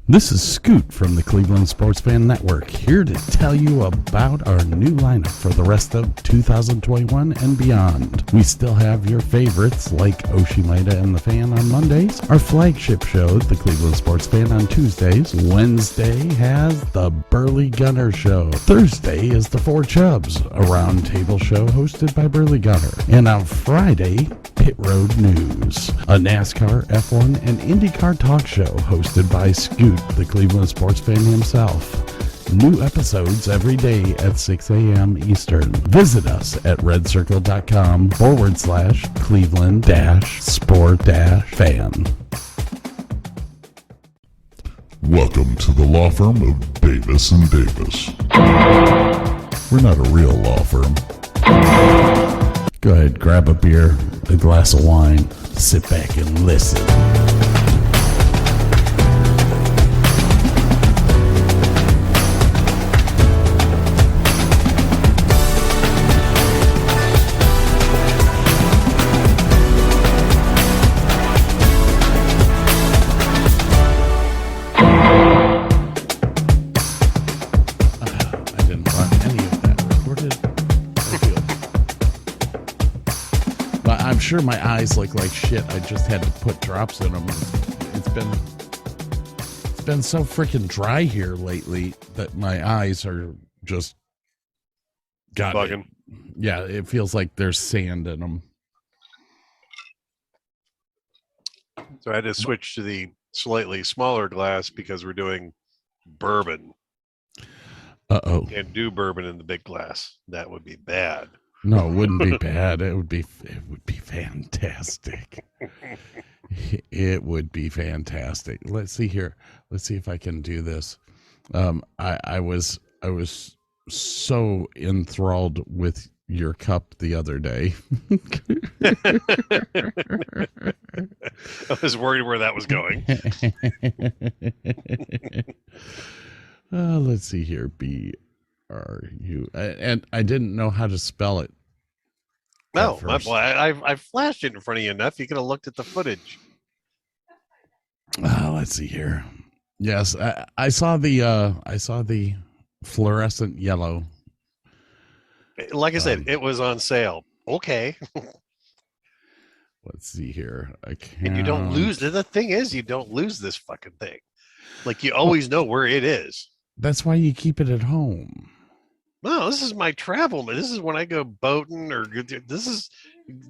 This is Scoot from the Cleveland Sports Fan Network, here to tell you about our new lineup for the rest of 2021 and beyond. We still have your favorites like Oshimida and the Fan on Mondays, our flagship show, the Cleveland Sports Fan, on Tuesdays. Wednesday has the Burley Gunner Show. Thursday is the Four Chubs, a roundtable show hosted by Burley Gunner. And on Friday, Pit Road News, a NASCAR, F1, and IndyCar talk show hosted by Scoot, the Cleveland sports fan himself. New episodes every day at 6 a.m. Eastern. Visit us at redcircle.com/Cleveland-sport-fan. Welcome to the law firm of Davis and Davis. We're not a real law firm. Go ahead, grab a beer, a glass of wine, sit back and listen. I'm sure my eyes look like shit. I just had to put drops in them. It's been so freaking dry here lately that my eyes are just bugging. Yeah, it feels like there's sand in them. So I had to switch to the slightly smaller glass because we're doing bourbon. Uh-oh. Can't do bourbon in the big glass. That would be bad. No, it wouldn't be bad. It would be fantastic. It would be fantastic. Let's see here. Let's see if I can do this. I was so enthralled with your cup the other day. I was worried where that was going. Let's see here. BRU. And I didn't know how to spell it. No, I flashed it in front of you enough. You could have looked at the footage. Let's see here. Yes, I saw the fluorescent yellow. Like I said, it was on sale. Okay. Let's see here. And you don't lose. The thing is, you don't lose this fucking thing. Like, you always know where it is. That's why you keep it at home. No, this is my travel. This is when I go boating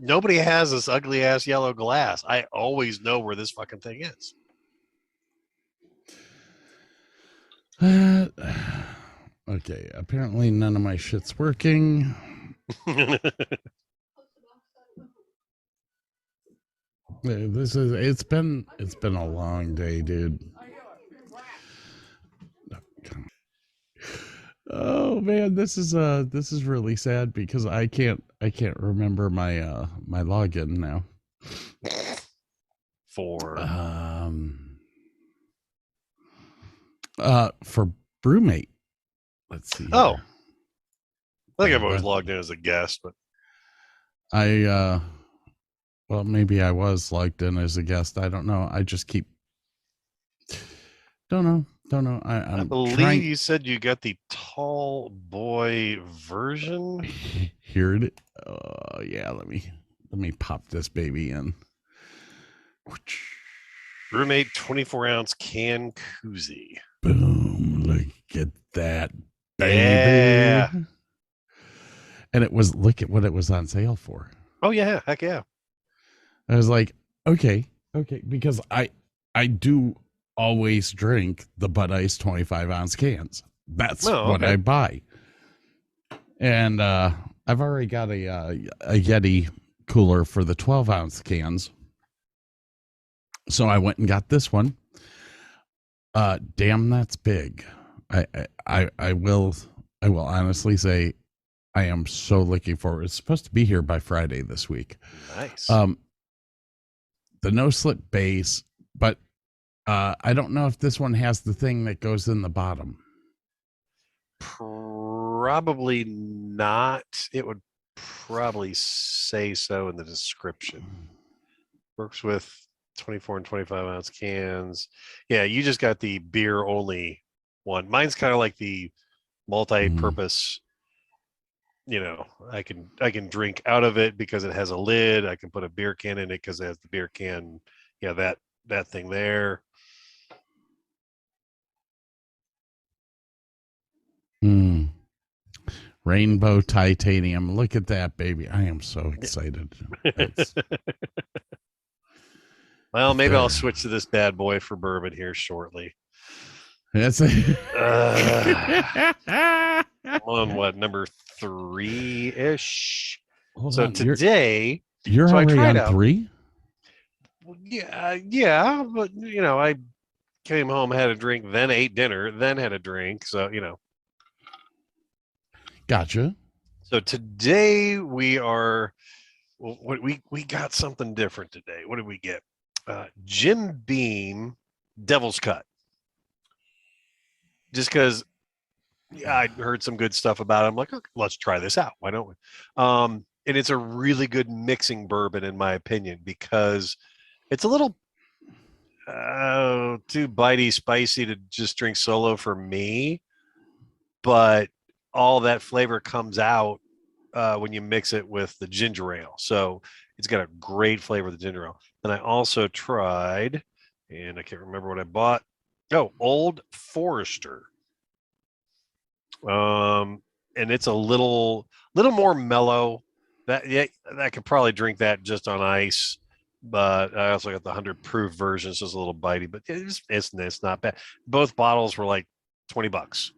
nobody has this ugly ass yellow glass. I always know where this fucking thing is. Okay, apparently none of my shit's working. It's been a long day, dude. Oh man, this is really sad because I can't remember my my login now. For Brewmate. Let's see. Oh. Here. I think I've always logged in as a guest, but well, maybe I was logged in as a guest. I don't know. I just keep don't know. I believe you said you got the tall boy version. Here it is. Yeah, let me pop this baby in. Brewmate 24-ounce can koozie. Boom! Look at that, baby. Yeah. And look at what it was on sale for. Oh yeah, heck yeah. I was like, okay, because I do always drink the Bud Ice 25-ounce cans. That's what I buy. And I've already got a Yeti cooler for the 12-ounce cans. So I went and got this one. Damn, that's big. I will honestly say I am so looking forward. It's supposed to be here by Friday this week. Nice. The no slip base, but I don't know if this one has the thing that goes in the bottom. Probably not. It would probably say so in the description. Works with 24 and 25 ounce cans. Yeah, you just got the beer only one. Mine's kind of like the multi-purpose. I can drink out of it because it has a lid. I can put a beer can in it because it has the beer can. Yeah, that thing there. Rainbow titanium. Look at that, baby. I am so excited. Well, maybe I'll switch to this bad boy for bourbon here shortly. That's I'm on what, number 3-ish? Hold So on. today You're so I already tried on out- 3? Yeah, but I came home, had a drink, then ate dinner, then had a drink. So Gotcha. So today we are. Well, we got something different today. What did we get? Jim Beam Devil's Cut. Just because I heard some good stuff about it. I'm like, okay, let's try this out. Why don't we? And it's a really good mixing bourbon, in my opinion, because it's a little too bitey, spicy to just drink solo for me. But all that flavor comes out when you mix it with the ginger ale. So it's got a great flavor of the ginger ale. And I also tried, and I can't remember what I bought. Oh, Old Forester. And it's a little more mellow. I could probably drink that just on ice. But I also got the 100 proof version, so it's a little bitey, but it's not bad. Both bottles were like $20.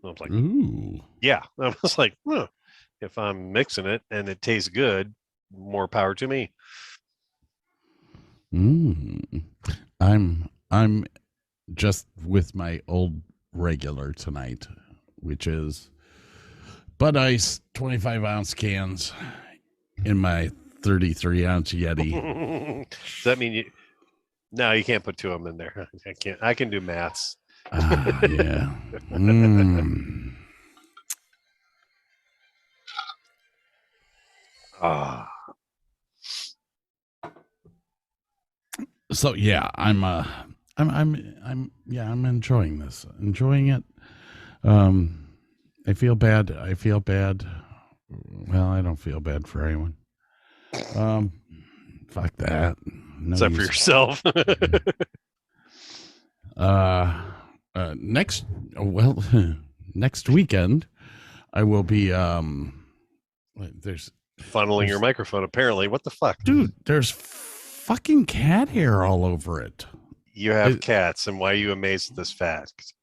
I was like, ooh, yeah. I was like, if I'm mixing it and it tastes good, more power to me. I'm just with my old regular tonight, which is Bud Ice 25 ounce cans in my 33 ounce Yeti. Does that mean no, you can't put 2 of them in there. I can do maths. Yeah. So yeah, I'm enjoying this. Enjoying it. I feel bad. Well, I don't feel bad for anyone. Fuck that. No Except for yourself. Next weekend I will be there's funneling your microphone apparently. What the fuck? Dude, there's fucking cat hair all over it. You have cats, and why are you amazed at this fact?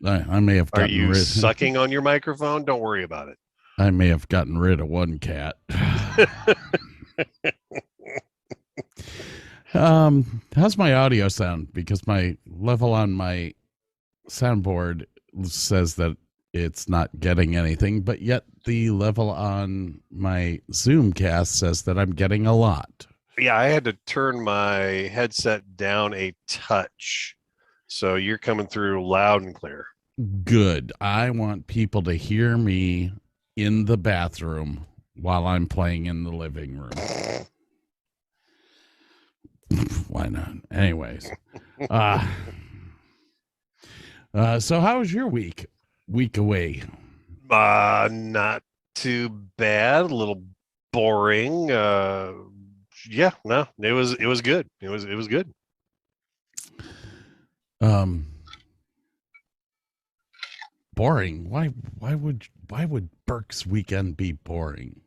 I may have gotten Are you sucking on your microphone? Don't worry about it. I may have gotten rid of one cat. How's my audio sound? Because my level on my soundboard says that it's not getting anything, but yet the level on my Zoomcast says that I'm getting a lot. Yeah, I had to turn my headset down a touch. So you're coming through loud and clear. Good. I want people to hear me in the bathroom while I'm playing in the living room. Why not? Anyways. So how was your week away? Not too bad. A little boring. Yeah, no, it was good. It was good. Boring. Why would Burke's weekend be boring?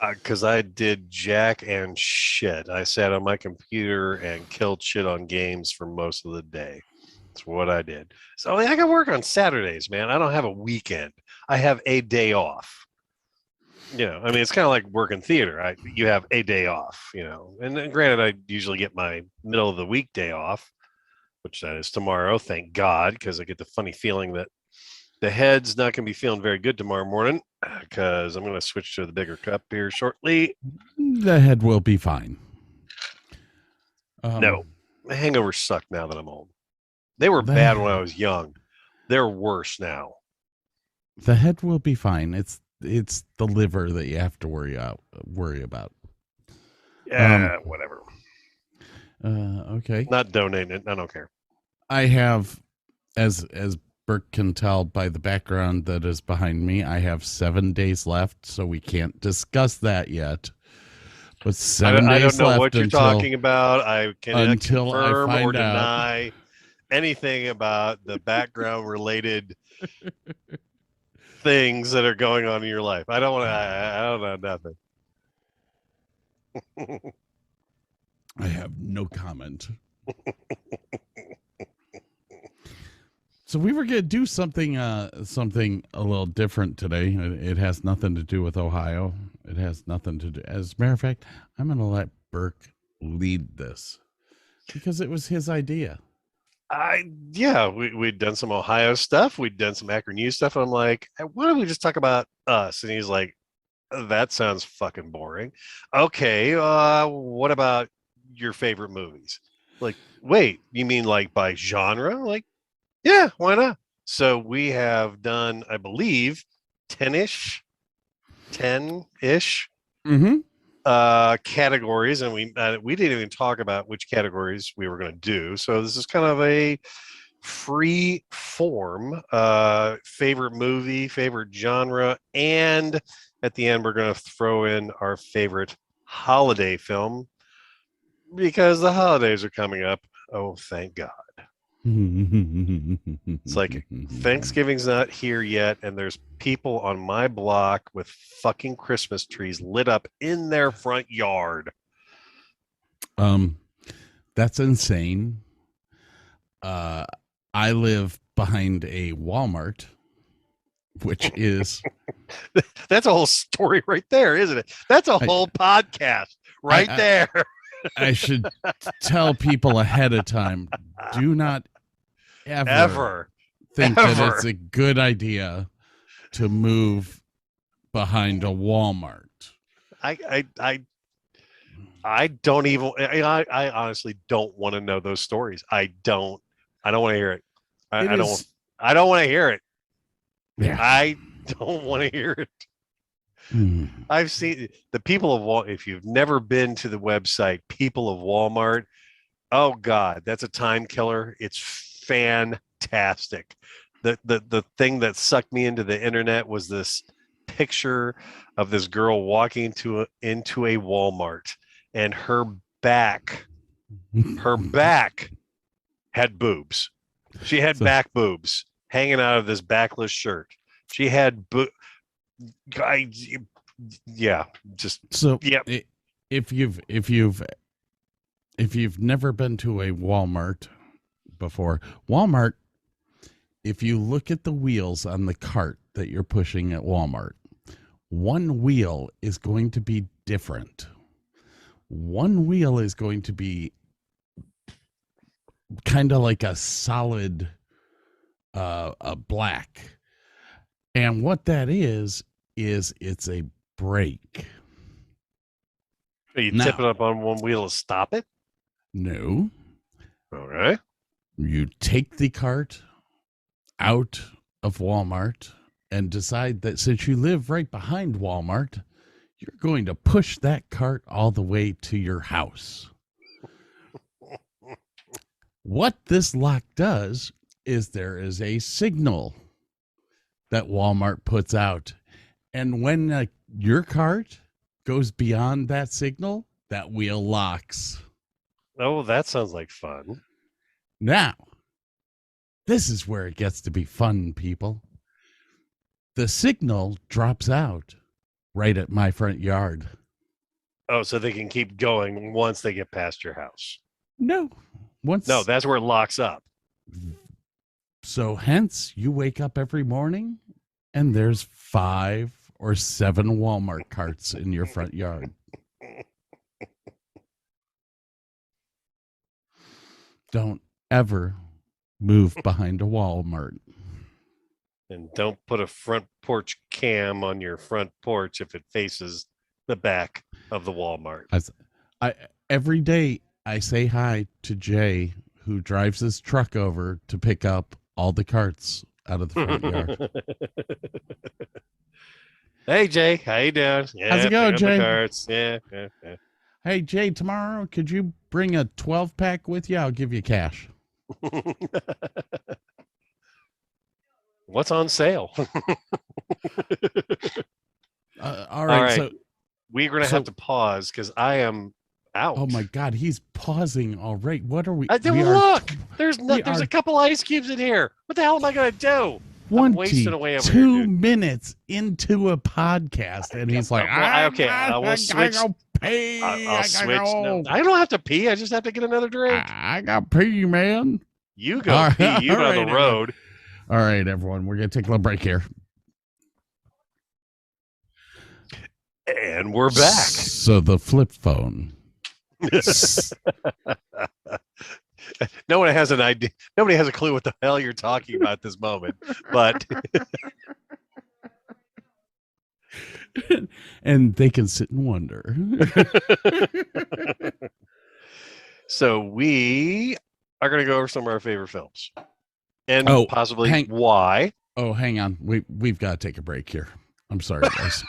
Because I did jack and shit. I sat on my computer and killed shit on games for most of the day. That's what I did. So I got work on Saturdays, man. I don't have a weekend. I have a day off. It's kind of like working theater. You have a day off, And then granted, I usually get my middle of the week day off, which that is tomorrow. Thank God, because I get the funny feeling that the head's not going to be feeling very good tomorrow morning because I'm going to switch to the bigger cup here shortly. The head will be fine. No, the hangovers suck now that I'm old. They were bad when I was young. They're worse now. The head will be fine. It's the liver that you have to worry about. Yeah, whatever. Okay. Not donating it. I don't care. I have, as Burke can tell by the background that is behind me, I have 7 days left, so we can't discuss that yet. But I days don't know left what you're talking about. I cannot until I confirm find or out. deny anything about the background related things that are going on in your life. I don't want to. I don't know nothing. I have no comment. So we were going to do something a little different today. It has nothing to do with Ohio. It has nothing to do. As a matter of fact, I'm going to let Burke lead this because it was his idea. We'd done some Ohio stuff. We'd done some Akron News stuff. And I'm like, why don't we just talk about us? And he's like, that sounds fucking boring. Okay, what about your favorite movies? Like, wait, you mean like by genre? Like, yeah, why not? So we have done, I believe, 10-ish categories, and we didn't even talk about which categories we were going to do. So this is kind of a free form favorite movie, favorite genre, and at the end we're going to throw in our favorite holiday film because the holidays are coming up. Oh, thank God. It's like Thanksgiving's not here yet, and there's people on my block with fucking Christmas trees lit up in their front yard. That's insane. I live behind a Walmart, which is that's a whole story right there, isn't it? That's a whole podcast right there. I should tell people ahead of time, do not ever think that it's a good idea to move behind a Walmart. I don't even, I honestly don't want to know those stories. I don't want to hear it. I don't want to hear it. Yeah. I don't want to hear it. I've seen the people of Walmart. If you've never been to the website, People of Walmart, oh God, that's a time killer. It's fantastic. The thing that sucked me into the internet was this picture of this girl walking into a Walmart, and her back had boobs. She had back boobs hanging out of this backless shirt. She had if you've never been to a Walmart before, Walmart, if you look at the wheels on the cart that you're pushing at Walmart, one wheel is going to be different. One wheel is going to be kind of like a solid a black. And what that is it's a brake. Are you tipping up on one wheel to stop it? No. All right. You take the cart out of Walmart and decide that since you live right behind Walmart, you're going to push that cart all the way to your house. What this lock does is there is a signal that Walmart puts out. And when your cart goes beyond that signal, that wheel locks. Oh, that sounds like fun. Now, this is where it gets to be fun, people. The signal drops out right at my front yard. Oh, so they can keep going once they get past your house. No. No, that's where it locks up. So hence, you wake up every morning and there's 5 or 7 Walmart carts in your front yard. Don't ever move behind a Walmart. And don't put a front porch cam on your front porch if it faces the back of the Walmart. Every day I say hi to Jay, who drives his truck over to pick up all the carts out of the front yard. Hey, Jay, how you doing? Yeah, how's it going, Jay? Carts. Yeah. Hey, Jay, tomorrow, could you bring a 12-pack with you? I'll give you cash. What's on sale? All right. So we're going to have to pause because I am out. Oh my God, he's pausing. All right. What are we? Look, there's a couple ice cubes in here. What the hell am I going to do? I'm wasting away over here, 2 minutes into a podcast, and he's like, I will switch. I'll pee. I'll switch. No, I don't have to pee. I just have to get another drink. I got pee, man. You go pee. You go on the road. All right, everyone. We're going to take a little break here. And we're back. So the flip phone. No one has an idea. Nobody has a clue what the hell you're talking about at this moment. But and they can sit and wonder. So we are going to go over some of our favorite films, and possibly why. Oh, hang on. We've got to take a break here. I'm sorry, guys.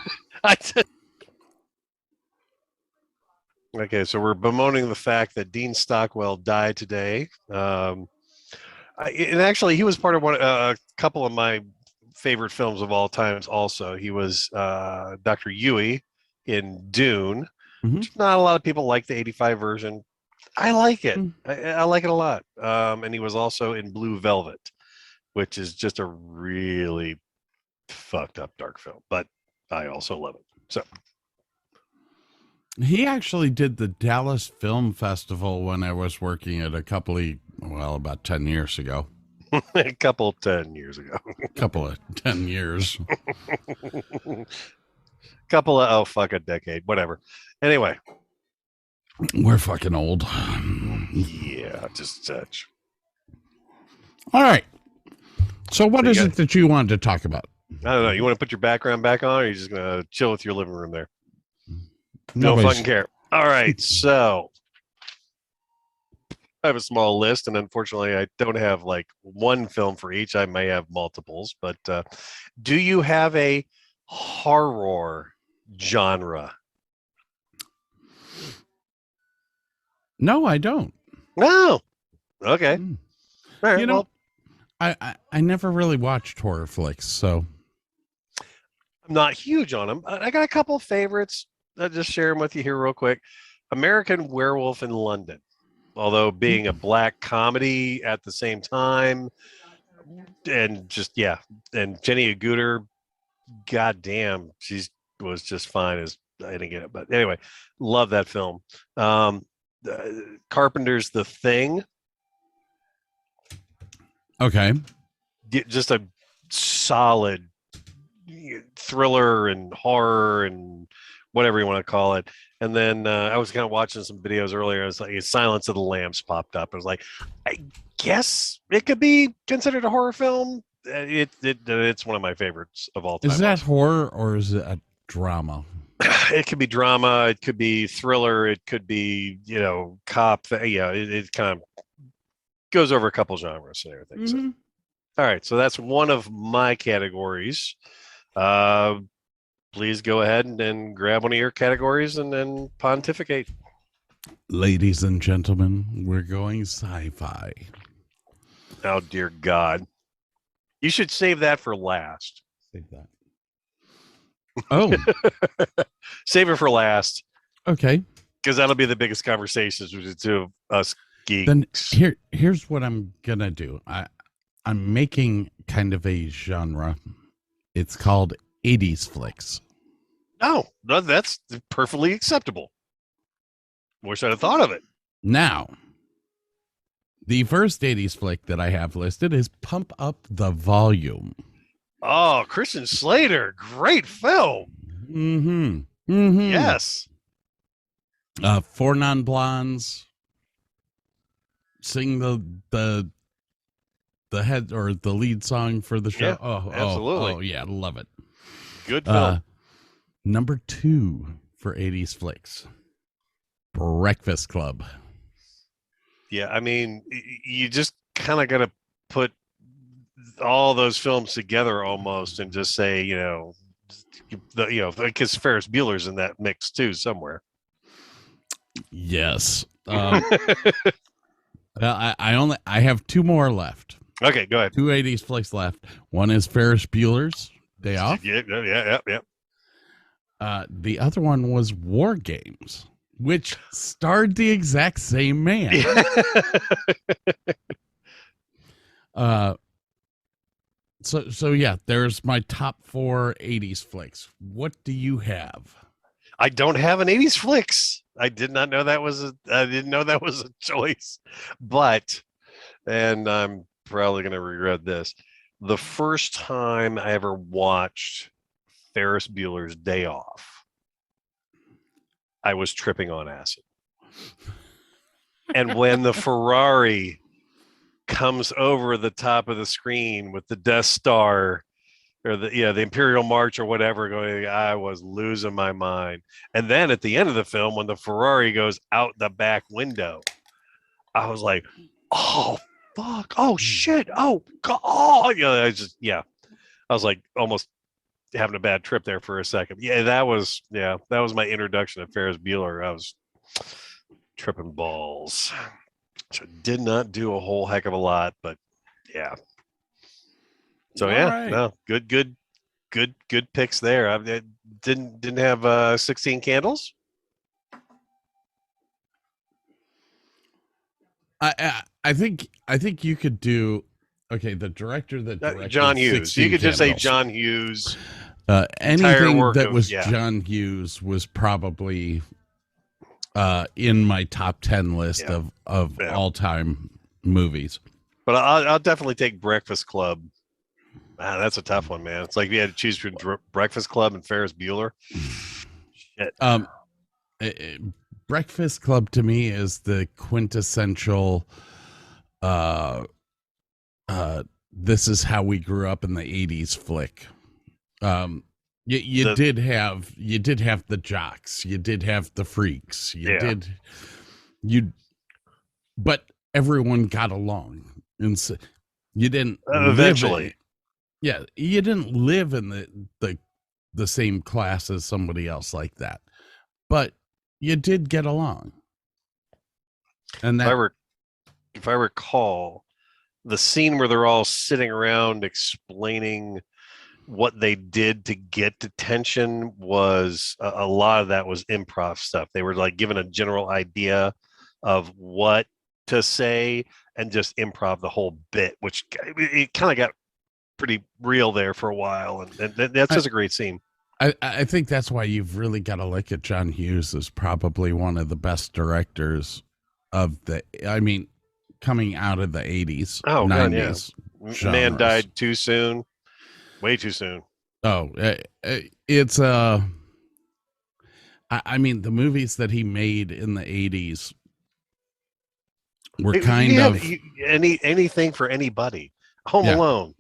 Okay, so we're bemoaning the fact that Dean Stockwell died today. And actually, he was part of a couple of my favorite films of all times. Also, he was Dr. Yui in Dune. Which not a lot of people like the '85 version. I like it. I like it a lot. And he was also in Blue Velvet, which is just a really fucked up dark film, but I also love it. So. He actually did the Dallas Film Festival when I was working at about 10 years ago. A couple of 10 years. A decade, whatever. Anyway. We're fucking old. Yeah, just such. All right. So what is it that you wanted to talk about? I don't know. You want to put your background back on, or are you just going to chill with your living room there? No fucking care. All right, so I have a small list, and unfortunately, I don't have like one film for each. I may have multiples, but do you have a horror genre? No, I don't. No. Okay. All right, I never really watched horror flicks, so I'm not huge on them. I got a couple of favorites. I'll just share them with you here real quick. American Werewolf in London, although being a black comedy at the same time, and and Jenny Agutter, goddamn, she was just fine as I didn't get it, but anyway, love that film. Carpenter's The Thing. Okay, just a solid thriller and horror and whatever you want to call it. And then I was kind of watching some videos earlier. It's like Silence of the Lambs popped up. I was like, I guess it could be considered a horror film. It's one of my favorites of all time. Is that horror or is it a drama? It could be drama. It could be thriller. It could be, cop. It kind of goes over a couple genres and everything. So. All right. So that's one of my categories. Please go ahead and grab one of your categories and then pontificate. Ladies and gentlemen, we're going sci-fi. Oh, dear God. You should save that for last. Save that. Oh. Save it for last. Okay. Because that'll be the biggest conversations with the two of us geeks. Then here's what I'm going to do. I'm making kind of a genre. It's called 80s flicks. No, that's perfectly acceptable. Wish I'd have thought of it. Now, the first 80s flick that I have listed is Pump Up the Volume. Oh, Christian Slater. Great film. Yes. Four Non-Blondes sing the head or the lead song for the show. Yeah, absolutely. Oh, yeah, love it. Good film. Number 2 for 80s flicks, Breakfast Club. Yeah, I mean, you just kind of got to put all those films together almost and just say, because Ferris Bueller's in that mix too somewhere. Yes. I have two more left. Okay, go ahead. Two 80s flicks left. One is Ferris Bueller's Day Off. Yeah. The other one was War Games, which starred the exact same man. So yeah, there's my top 4 80s flicks. What do you have? I don't have an 80s flicks. I did not know that was I didn't know that was a choice. But, and I'm probably going to regret this, the first time I ever watched Ferris Bueller's Day Off, I was tripping on acid. And when the Ferrari comes over the top of the screen with the Death Star or the Imperial March or whatever going, I was losing my mind. And then at the end of the film, when the Ferrari goes out the back window, I was like, oh fuck, oh shit, oh god, I was like almost having a bad trip there for a second. That was my introduction to Ferris Bueller. I was tripping balls. So did not do a whole heck of a lot, but yeah. So right. No, good picks there. I didn't have 16 Candles. I think you could do the director that directed John Hughes. You could just say John Hughes. Anything that was John Hughes was probably in my top 10 list of all-time movies. But I'll definitely take Breakfast Club. That's a tough one, man. It's like we had to choose between Breakfast Club and Ferris Bueller. Shit. Breakfast Club to me is the quintessential this is how we grew up in the 80s flick. You did have the jocks, you did have the freaks, but everyone got along, and so you didn't eventually. You didn't live in the same class as somebody else like that, but you did get along. And that, if I recall, the scene where they're all sitting around explaining what they did to get detention was a lot of that was improv stuff. They were like given a general idea of what to say and just improv the whole bit, which it kind of got pretty real there for a while. And that's just a great scene. I think that's why you've really got to look at John Hughes as probably one of the best directors of coming out of the 80s, 90s. God, man died too soon. Way too soon. Oh, it's the movies that he made in the 80s were anything for anybody. Home Alone.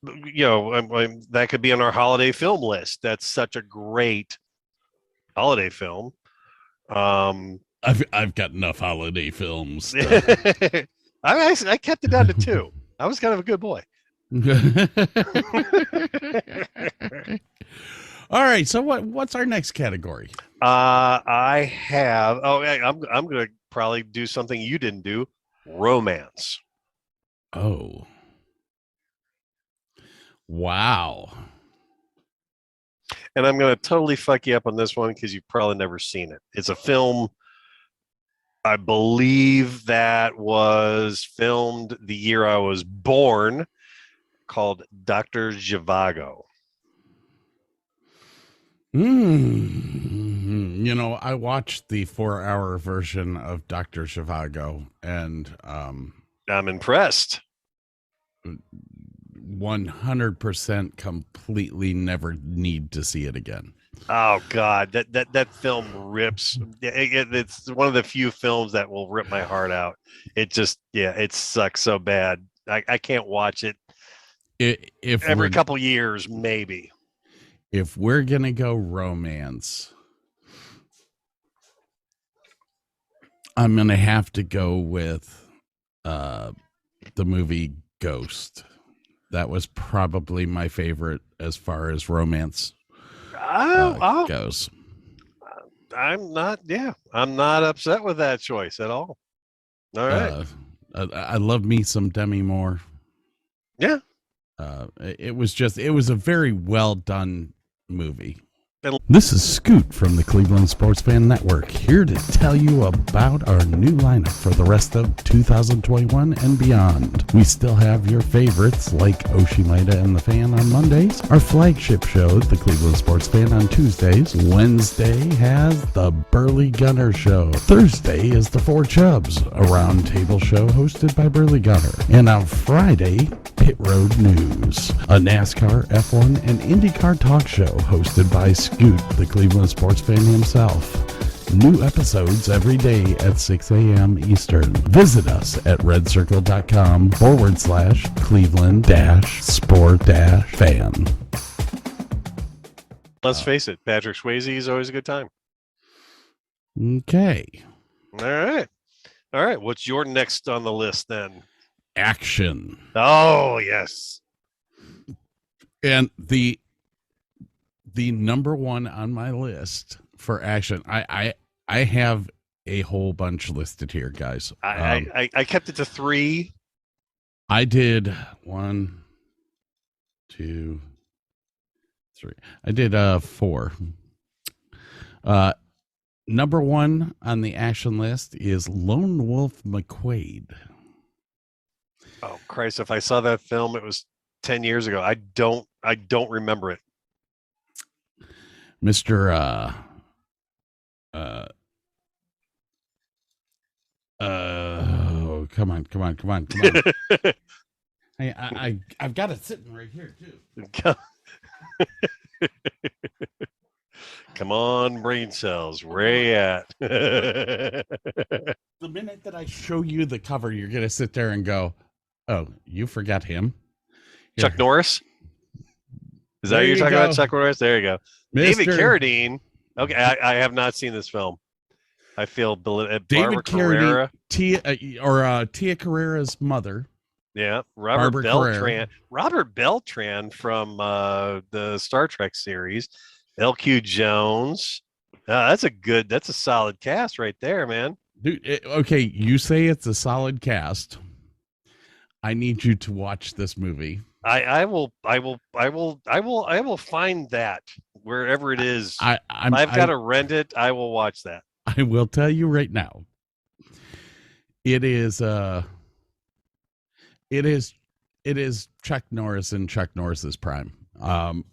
That could be on our holiday film list. That's such a great holiday film. I've got enough holiday films. I kept it down to 2. I was kind of a good boy. All right, so what's our next category? I have I'm gonna probably do something you didn't do. Romance. Oh, wow. And I'm gonna totally fuck you up on this one because you've probably never seen it. It's a film, I believe, that was filmed the year I was born, called Dr. Zhivago. I watched the 4-hour version of Dr. Zhivago, and I'm impressed. 100% completely never need to see it again. Oh God, that film rips. It's one of the few films that will rip my heart out. It just, it sucks so bad. I can't watch it. If every couple years, maybe. If we're gonna go romance, I'm gonna have to go with the movie Ghost. That was probably my favorite as far as romance goes. I'm not. Yeah, I'm not upset with that choice at all. All right. I love me some Demi Moore. Yeah. It was a very well done movie. And This is Scoot from the Cleveland Sports Fan Network, here to tell you about our new lineup for the rest of 2021 and beyond. We still have your favorites like Oshimida and the Fan on Mondays, our flagship show, the Cleveland Sports Fan, on Tuesdays. Wednesday has the Burley Gunner Show. Thursday is the Four Chubs, a roundtable show hosted by Burley Gunner. And on Friday, Pit Road News, a NASCAR, F1, and IndyCar talk show hosted by Scoot, the Cleveland sports fan himself. New episodes every day at 6 a.m. Eastern. Visit us at redcircle.com/Cleveland-sport-fan. let's face it, Patrick Swayze is always a good time. Okay. All right. All right. What's your next on the list then? Action. Oh, yes. And the number one on my list for action, I have a whole bunch listed here, guys. I kept it to 3. I did 1, 2, 3. I did 4. Number one on the action list is Lone Wolf McQuade. Oh, Christ. If I saw that film, it was 10 years ago. I don't remember it. Mr. Come on. I've got it sitting right here too. Come on, brain cells. Where you at? The minute that I show you the cover, you're gonna sit there and go, "Oh, you forgot him." Here. Chuck Norris? Is that There what you're you talking go. about? Chuck Norris? There you go. David Mr. Carradine. Okay, I have not seen this film. I feel Barbara David Carrera. Carradine, Tia Carrera's mother. Yeah, Robert Barbara Beltran. Carrera. Robert Beltran from the Star Trek series. LQ Jones. That's a solid cast right there, man. Dude, okay, you say it's a solid cast. I need you to watch this movie. I will find that wherever it is. I've got to rent it. I will watch that. I will tell you right now. It is Chuck Norris in Chuck Norris's prime.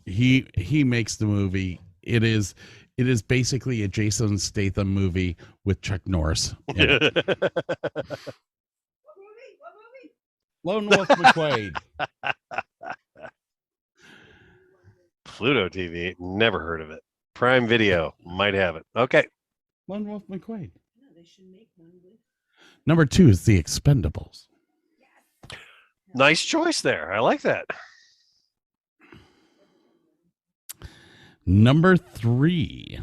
He makes the movie. It is basically a Jason Statham movie with Chuck Norris in it. What movie? Lone Wolf McQuade. Pluto TV. Never heard of it. Prime Video might have it. Okay. Lone Wolf McQuade. No, they should make one with. Number 2 is The Expendables. Nice choice there. I like that. Number 3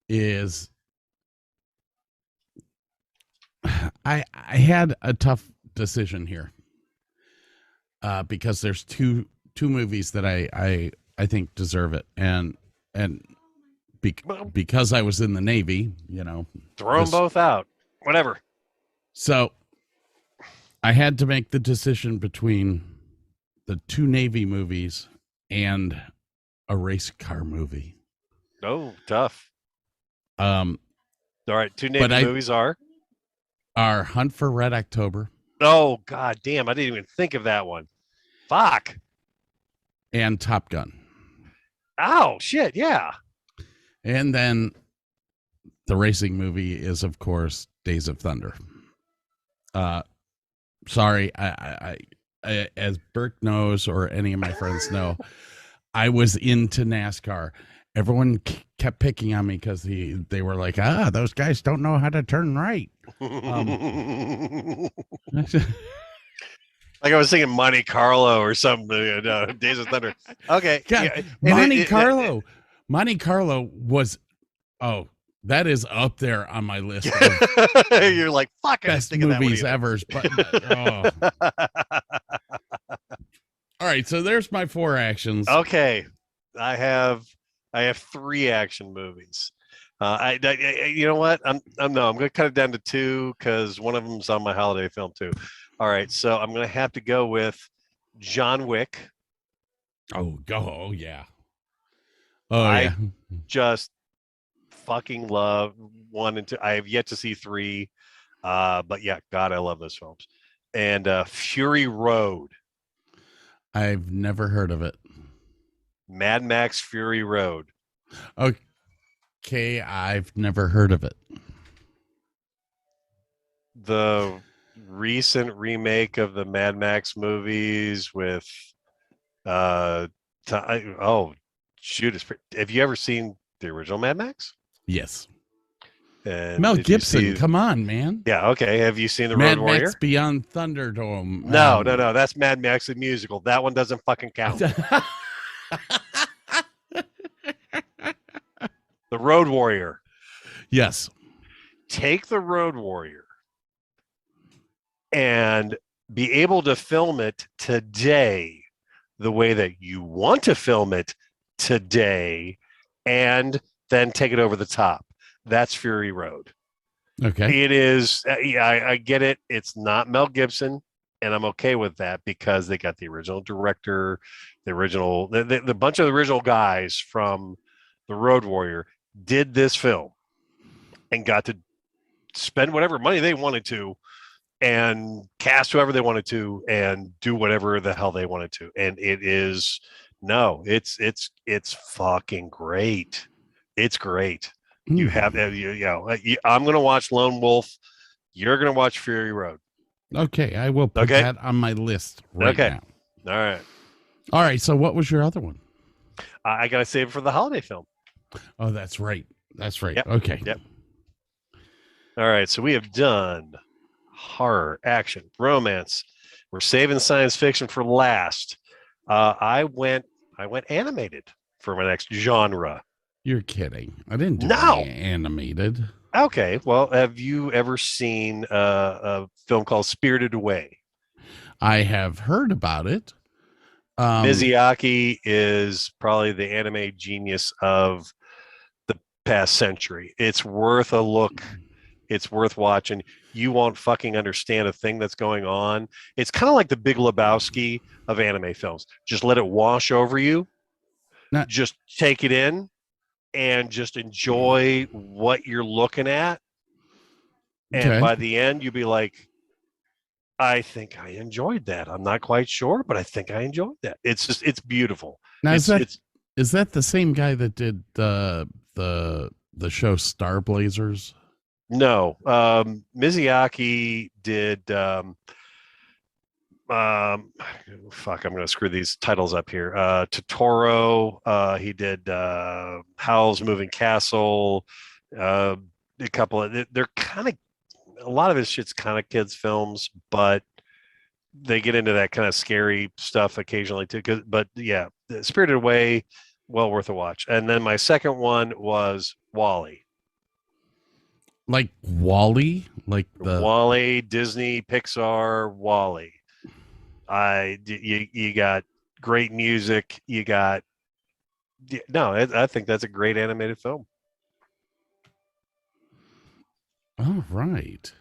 is I had a tough decision here because there's two movies that I think deserve it, and because I was in the Navy, Throw them both out. Whatever. So I had to make the decision between the 2 Navy movies and a race car movie. Oh, tough. All right, 2 Navy movies are Hunt for Red October. Oh, god damn. I didn't even think of that one. Fuck. And Top Gun. Oh, shit. Yeah. And then the racing movie is, of course, Days of Thunder. Sorry, I as Burke knows, or any of my friends know, I was into NASCAR. Everyone kept picking on me because they were like, those guys don't know how to turn right. Like I was thinking Monte Carlo or something. Days of Thunder. Okay. God, Monte Carlo. Monte Carlo was, that is up there on my list of You're like, fuck, best movies ever. All right, so there's my 4 actions. Okay. I have 3 action movies. You know what? I'm going to cut it down to 2 because one of them's on my holiday film too. All right, so I'm going to have to go with John Wick. Oh, go. Oh, yeah. Oh, I yeah. just fucking love 1 and 2. I have yet to see 3, but yeah, God, I love those films. And Fury Road. I've never heard of it. Mad Max Fury Road. Okay, I've never heard of it. The recent remake of the Mad Max movies with oh shoot, have you ever seen the original Mad Max? Yes. And Mel did you Gibson, see- come on, man. Yeah, okay. Have you seen the Mad Road Warrior? Max Beyond Thunderdome. No, that's Mad Max the musical. That one doesn't fucking count. The Road Warrior. Yes. Take the Road Warrior and be able to film it today the way that you want to film it today, and then take it over the top. That's Fury Road. Okay. It is. I get it. It's not Mel Gibson, and I'm okay with that because they got the original director, the bunch of the original guys from the Road Warrior did this film and got to spend whatever money they wanted to and cast whoever they wanted to and do whatever the hell they wanted to. And it's fucking great. It's great. You have, I'm going to watch Lone Wolf. You're going to watch Fury Road. Okay. I will put that on my list right now. All right. All right. So what was your other one? I got to save it for the holiday film. Oh, that's right. That's right. Yep. Okay. Yep. All right. So we have done horror, action, romance. We're saving science fiction for last. I went animated for my next genre. You're kidding. I didn't do No. animated. Okay. Well, have you ever seen a film called Spirited Away? I have heard about it. Miyazaki is probably the anime genius of the past century. It's worth a look. It's worth watching. You won't fucking understand a thing that's going on. It's kind of like the Big Lebowski of anime films. Just let it wash over you. Just take it in and just enjoy what you're looking at. And by the end, you'll be like, I think I enjoyed that. I'm not quite sure, but I think I enjoyed that. It's beautiful. Now, is that the same guy that did the show Star Blazers? No, Miyazaki did. Fuck, I'm going to screw these titles up here. Totoro. He did Howl's Moving Castle. A couple of they're kind of a lot of his shit's kind of kids films, but they get into that kind of scary stuff occasionally too. But yeah, Spirited Away, well worth a watch. And then my second one was WALL-E. Like WALL-E, like the WALL-E, Disney, Pixar, WALL-E. You got great music. You got I think that's a great animated film. All right.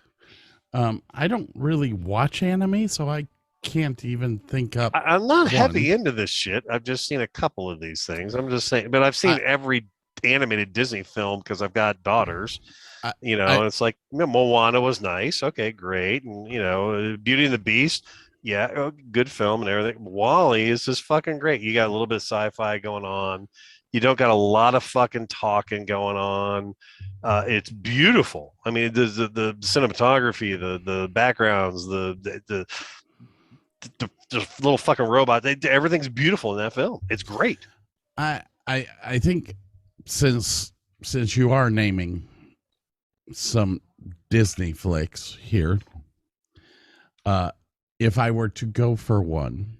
I don't really watch anime, so I can't even think up. I'm not heavy into this shit. I've just seen a couple of these things. I'm just saying, but I've seen every animated Disney film because I've got daughters. And it's like Moana was nice. Okay, great. And Beauty and the Beast. Yeah, good film and everything. WALL-E is just fucking great. You got a little bit of sci-fi going on. You don't got a lot of fucking talking going on. It's beautiful. I mean, the cinematography, the backgrounds, the little fucking robot. Everything's beautiful in that film. It's great. I think since you are naming some Disney flicks here, if I were to go for one,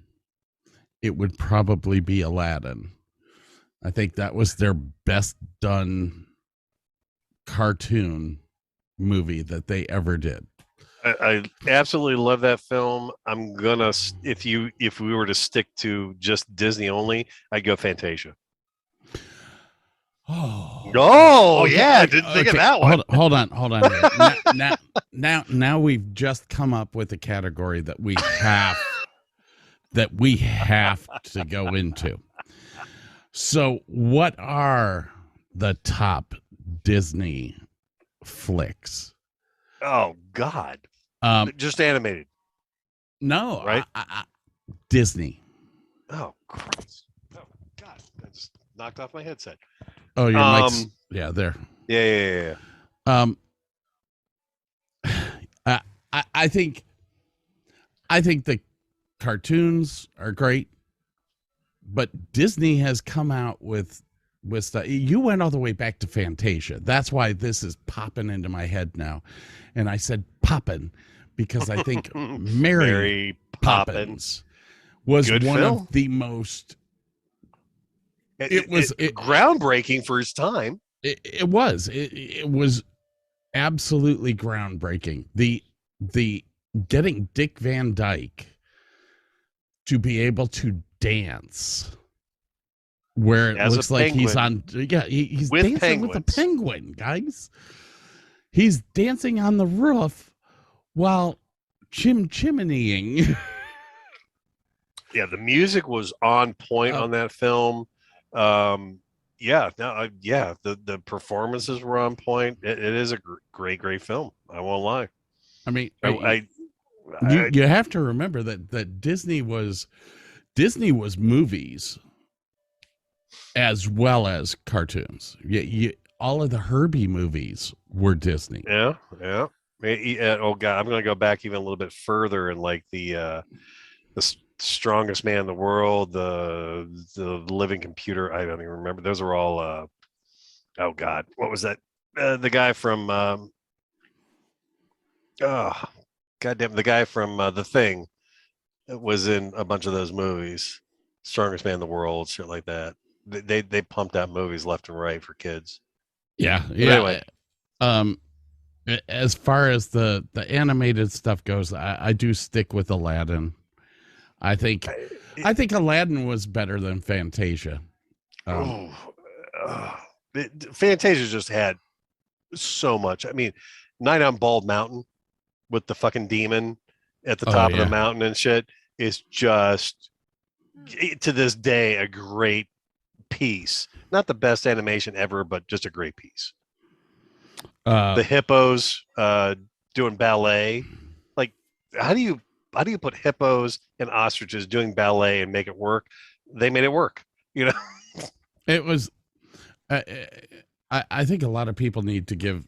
it would probably be Aladdin. I think that was their best done cartoon movie that they ever did. I absolutely love that film. I'm gonna if we were to stick to just Disney only, I'd go Fantasia. Oh, yeah, didn't think of that one. Hold on here. Now we've just come up with a category that we have to go into. So, what are the top Disney flicks? Oh God, just animated. No, Right? Disney. Oh Christ! Oh God! I just knocked off my headset. Oh, your mic's there. Yeah. I think the cartoons are great, but Disney has come out with stuff. You went all the way back to Fantasia. That's why this is popping into my head now, and I said poppin' because I think Mary Poppins was Good one film. of the most. It was groundbreaking for its time. It was absolutely groundbreaking. The getting Dick Van Dyke to be able to dance where it looks like he's on he's with dancing with a penguin, guys. He's dancing on the roof while chimneying. Yeah, the music was on point on that film. The performances were on point. It is a great film. I won't lie. I mean, you have to remember that Disney was movies as well as cartoons. All of the Herbie movies were Disney. Yeah. Oh God, I'm going to go back even a little bit further and like the Strongest Man in the World, the Living Computer. I don't even remember. Those are all. Oh God, what was that? The guy from. Goddamn, the guy from The Thing was in a bunch of those movies. Strongest Man in the World, shit like that. They pumped out movies left and right for kids. Yeah. Anyway, as far as the animated stuff goes, I do stick with Aladdin. I think Aladdin was better than Fantasia. Fantasia just had so much. I mean, Night on Bald Mountain with the fucking demon at the top of the mountain and shit is just to this day a great piece. Not the best animation ever, but just a great piece. The hippos doing ballet. Like, how do you put hippos and ostriches doing ballet and make it work? They made it work. It was. I think a lot of people need to give.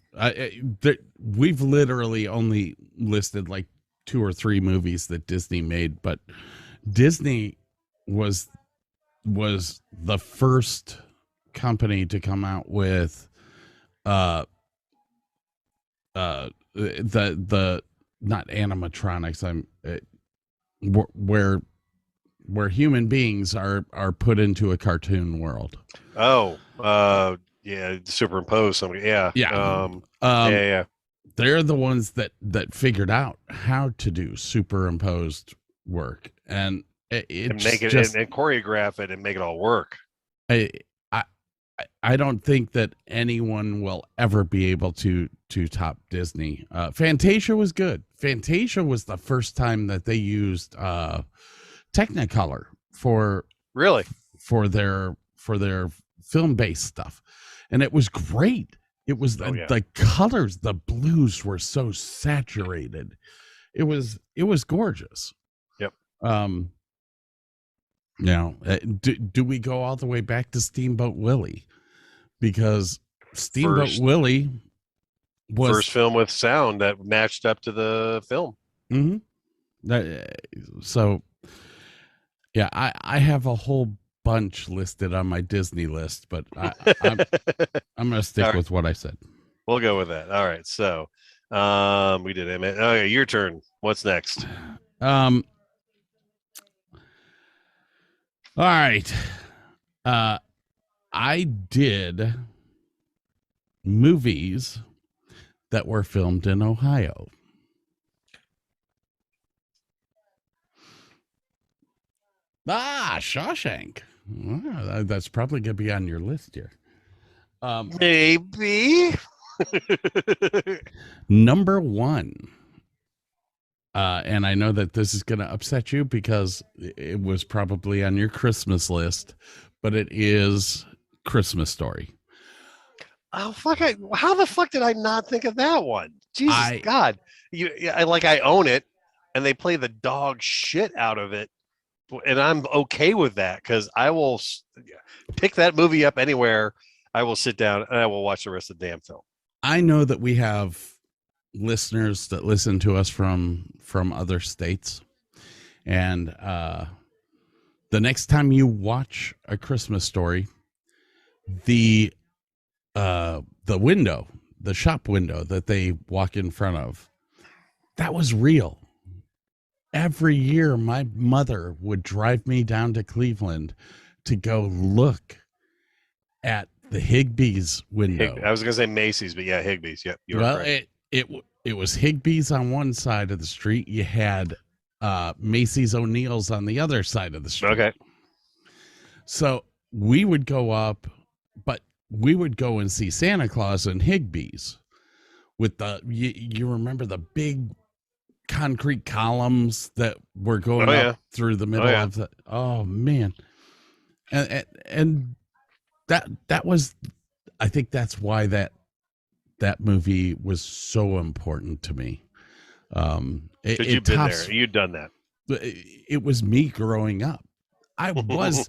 We've literally only listed like 2 or 3 movies that Disney made, but Disney was the first company to come out with the not animatronics. Where human beings are put into a cartoon world. Superimpose somebody. Yeah. They're the ones that figured out how to do superimposed work and make it and choreograph it and make it all work. I don't think that anyone will ever be able to top Disney. Fantasia was good. Fantasia was the first time that they used Technicolor for their film-based stuff, and it was great. It was the colors, the blues were so saturated. It was gorgeous. Yep. Now, do we go all the way back to Steamboat Willie? Because Steamboat Willie was first film with sound that matched up to the film. Mm-hmm. So, yeah, I have a whole bunch listed on my Disney list, but I'm going to stick with what I said. We'll go with that. All right. So, we did it. Okay, your turn. What's next? All right. I did movies that were filmed in Ohio. Shawshank. Well, that's probably going to be on your list here. Maybe. Number one. And I know that this is going to upset you because it was probably on your Christmas list, but it is Christmas Story. Oh fuck! How the fuck did I not think of that one? Jesus God, I own it, and they play the dog shit out of it, and I'm okay with that because I will pick that movie up anywhere. I will sit down and I will watch the rest of the damn film. I know that we have listeners that listen to us from other states, and the next time you watch A Christmas Story, the window, the shop window that they walk in front of, that was real. Every year my mother would drive me down to Cleveland to go look at the Higbee's window. I was gonna say Macy's, but yeah, Higbee's. Yep. Well, right. It was Higbee's on one side of the street. You had Macy's O'Neill's on the other side of the street. Okay. So we would go up, but we would go and see Santa Claus in Higbee's with you remember the big concrete columns that were going up through the middle of the, oh man. And that was, I think that's why that movie was so important to me. You've been there. You've done that. It was me growing up. I was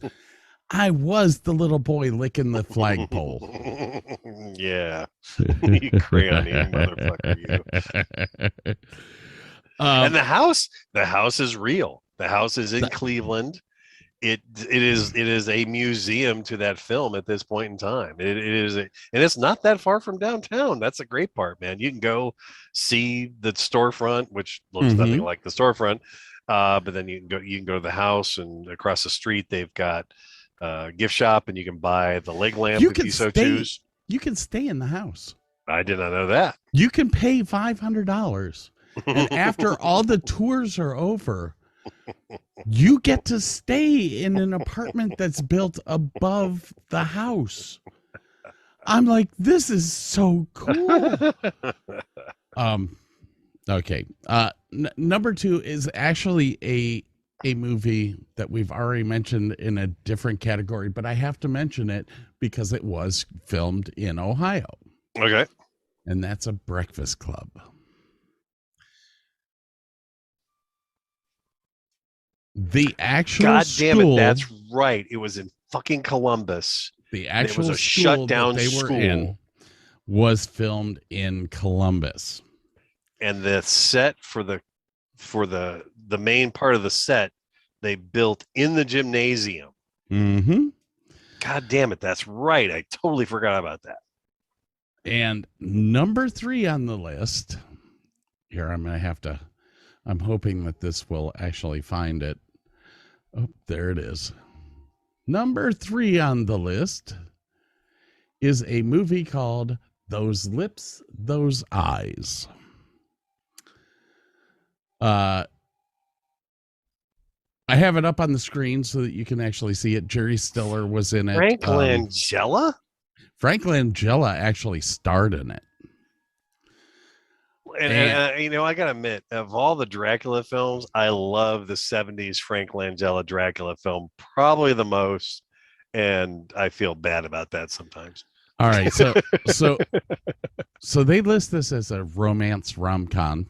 the little boy licking the flagpole. Yeah. You crayon motherfucker, you. And the house is real. The house is in Cleveland. It is a museum to that film at this point in time. It is, and it's not that far from downtown. That's a great part, man. You can go see the storefront, which looks nothing like the storefront, but then you can go to the house, and across the street they've got a gift shop, and you can buy the leg lamp if you so choose. You can stay in the house. I did not know that. You can pay $500, and after all the tours are over, you get to stay in an apartment that's built above the house. I'm like, this is so cool. Okay. Number two is actually a movie that we've already mentioned in a different category, but I have to mention it because it was filmed in Ohio. Okay. And that's A Breakfast Club. The actual God damn school, it, that's right. It was in fucking Columbus. The actual it was a school shutdown that they were in was filmed in Columbus. And the set for the main part of the set they built in the gymnasium. Mm-hmm. God damn it, that's right. I totally forgot about that. And number 3 on the list, here I'm hoping that this will actually find it. Oh, there it is. Number 3 on the list is a movie called Those Lips, Those Eyes. I have it up on the screen so that you can actually see it. Jerry Stiller was in it. Frank Langella? Frank Langella actually starred in it. And I gotta admit, of all the Dracula films, I love the 70s Frank Langella Dracula film probably the most, and I feel bad about that sometimes. All right, so they list this as a romance rom-com.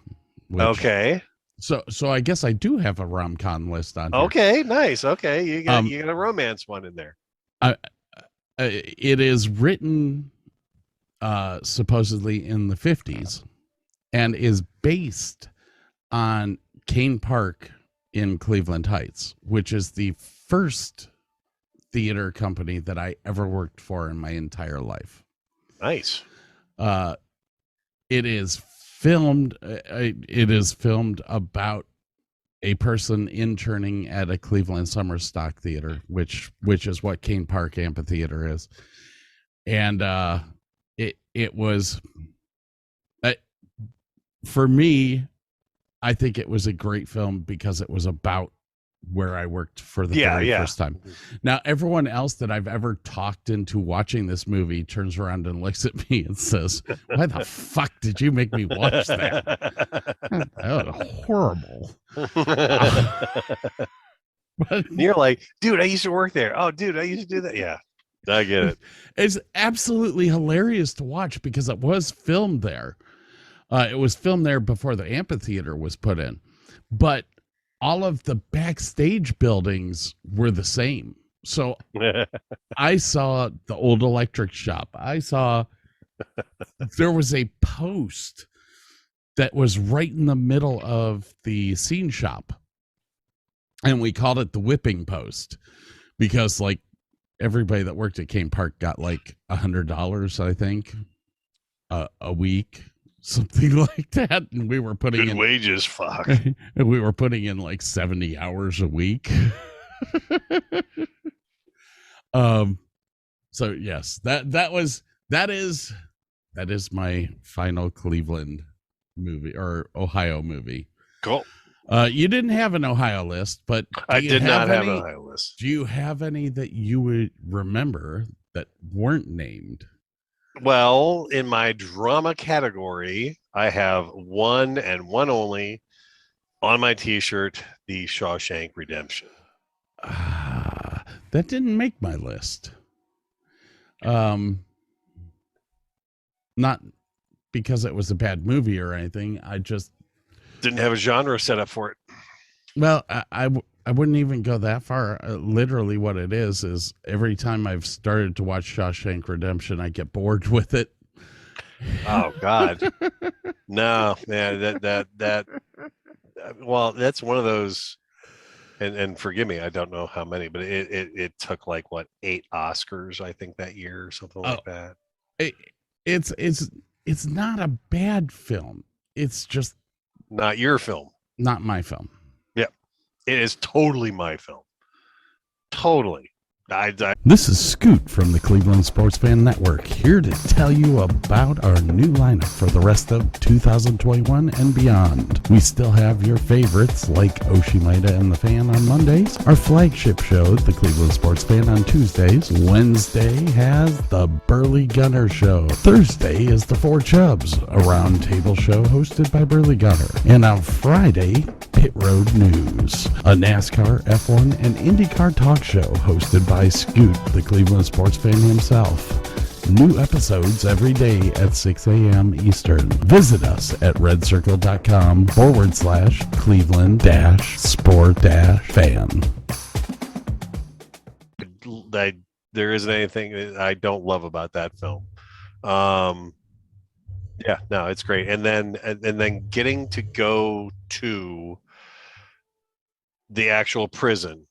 Okay. So I guess I do have a rom-com list on here. Okay, nice. Okay, you got a romance one in there. It is written supposedly in the 50s. And is based on Kane Park in Cleveland Heights, which is the first theater company that I ever worked for in my entire life. Nice. It is filmed about a person interning at a Cleveland summer stock theater, which is what Kane Park Amphitheater is. And it was, for me, I think it was a great film because it was about where I worked for the Yeah, very yeah. first time. Now, everyone else that I've ever talked into watching this movie turns around and looks at me and says, "Why the fuck did you make me watch that? That was horrible." But You're like, dude, I used to work there. Oh, dude, I used to do that. Yeah, I get it. it's absolutely hilarious to watch because it was filmed there. It was filmed there before the amphitheater was put in, but all of the backstage buildings were the same. So I saw the old electric shop. I saw there was a post that was right in the middle of the scene shop. And we called it the whipping post because like everybody that worked at Kane Park got like $100, I think, a week, something like that. And we were putting Good in wages, fuck. and we were putting in like 70 hours a week. So yes, that is my final Cleveland movie or Ohio movie. Cool. You didn't have an Ohio list, but I did not have any, an Ohio list. Do you have any that you would remember that weren't named? Well, in my drama category, I have one and one only on my T-shirt: The Shawshank Redemption. That didn't make my list. Not because it was a bad movie or anything. I just Didn't have a genre set up for it. Well, I wouldn't even go that far. Literally, what it is every time I've started to watch Shawshank Redemption, I get bored with it. Oh God, no, man. That. Well, that's one of those. And forgive me, I don't know how many, but it took like what 8 Oscars, I think, that year or something like that. It's not a bad film. It's just Not your film. not my film. It is totally my film. Totally. This is Scoot from the Cleveland Sports Fan Network, here to tell you about our new lineup for the rest of 2021 and beyond. We still have your favorites like Oshimida and the Fan on Mondays, our flagship show, the Cleveland Sports Fan, on Tuesdays. Wednesday has the Burley Gunner Show. Thursday is the Four Chubs, a roundtable show hosted by Burley Gunner. And on Friday, Pit Road News, a NASCAR, F1, and IndyCar talk show hosted by Scoot, the Cleveland sports fan himself. New episodes every day at 6 a.m. Eastern. Visit us at redcircle.com/Cleveland-sport-fan. There isn't anything I don't love about that film. Yeah, no, it's great. And then getting to go to the actual prison.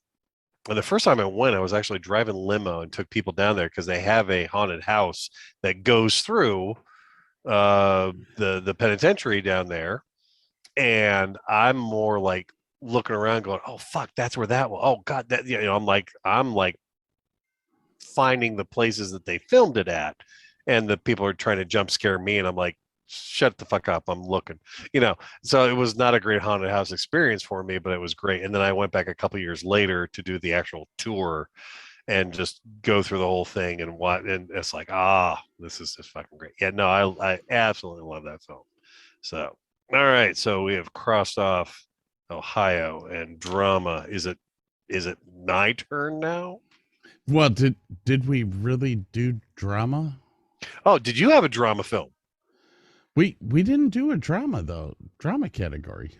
And the first time I went, I was actually driving limo and took people down there because they have a haunted house that goes through the penitentiary down there. And I'm more like looking around going, oh fuck, that's where that was. Oh God, that, you know, I'm like finding the places that they filmed it at, and the people are trying to jump scare me, and I'm like, shut the fuck up, I'm looking, you know. So it was not a great haunted house experience for me, but it was great. And then I went back a couple years later to do the actual tour and just go through the whole thing and what, and it's like, this is just fucking great. Yeah, no, I absolutely love that film. So all right, so we have crossed off Ohio and drama. Is it my turn now? Well, did we really do drama? Oh, did you have a drama film? We didn't do a drama though. Drama category.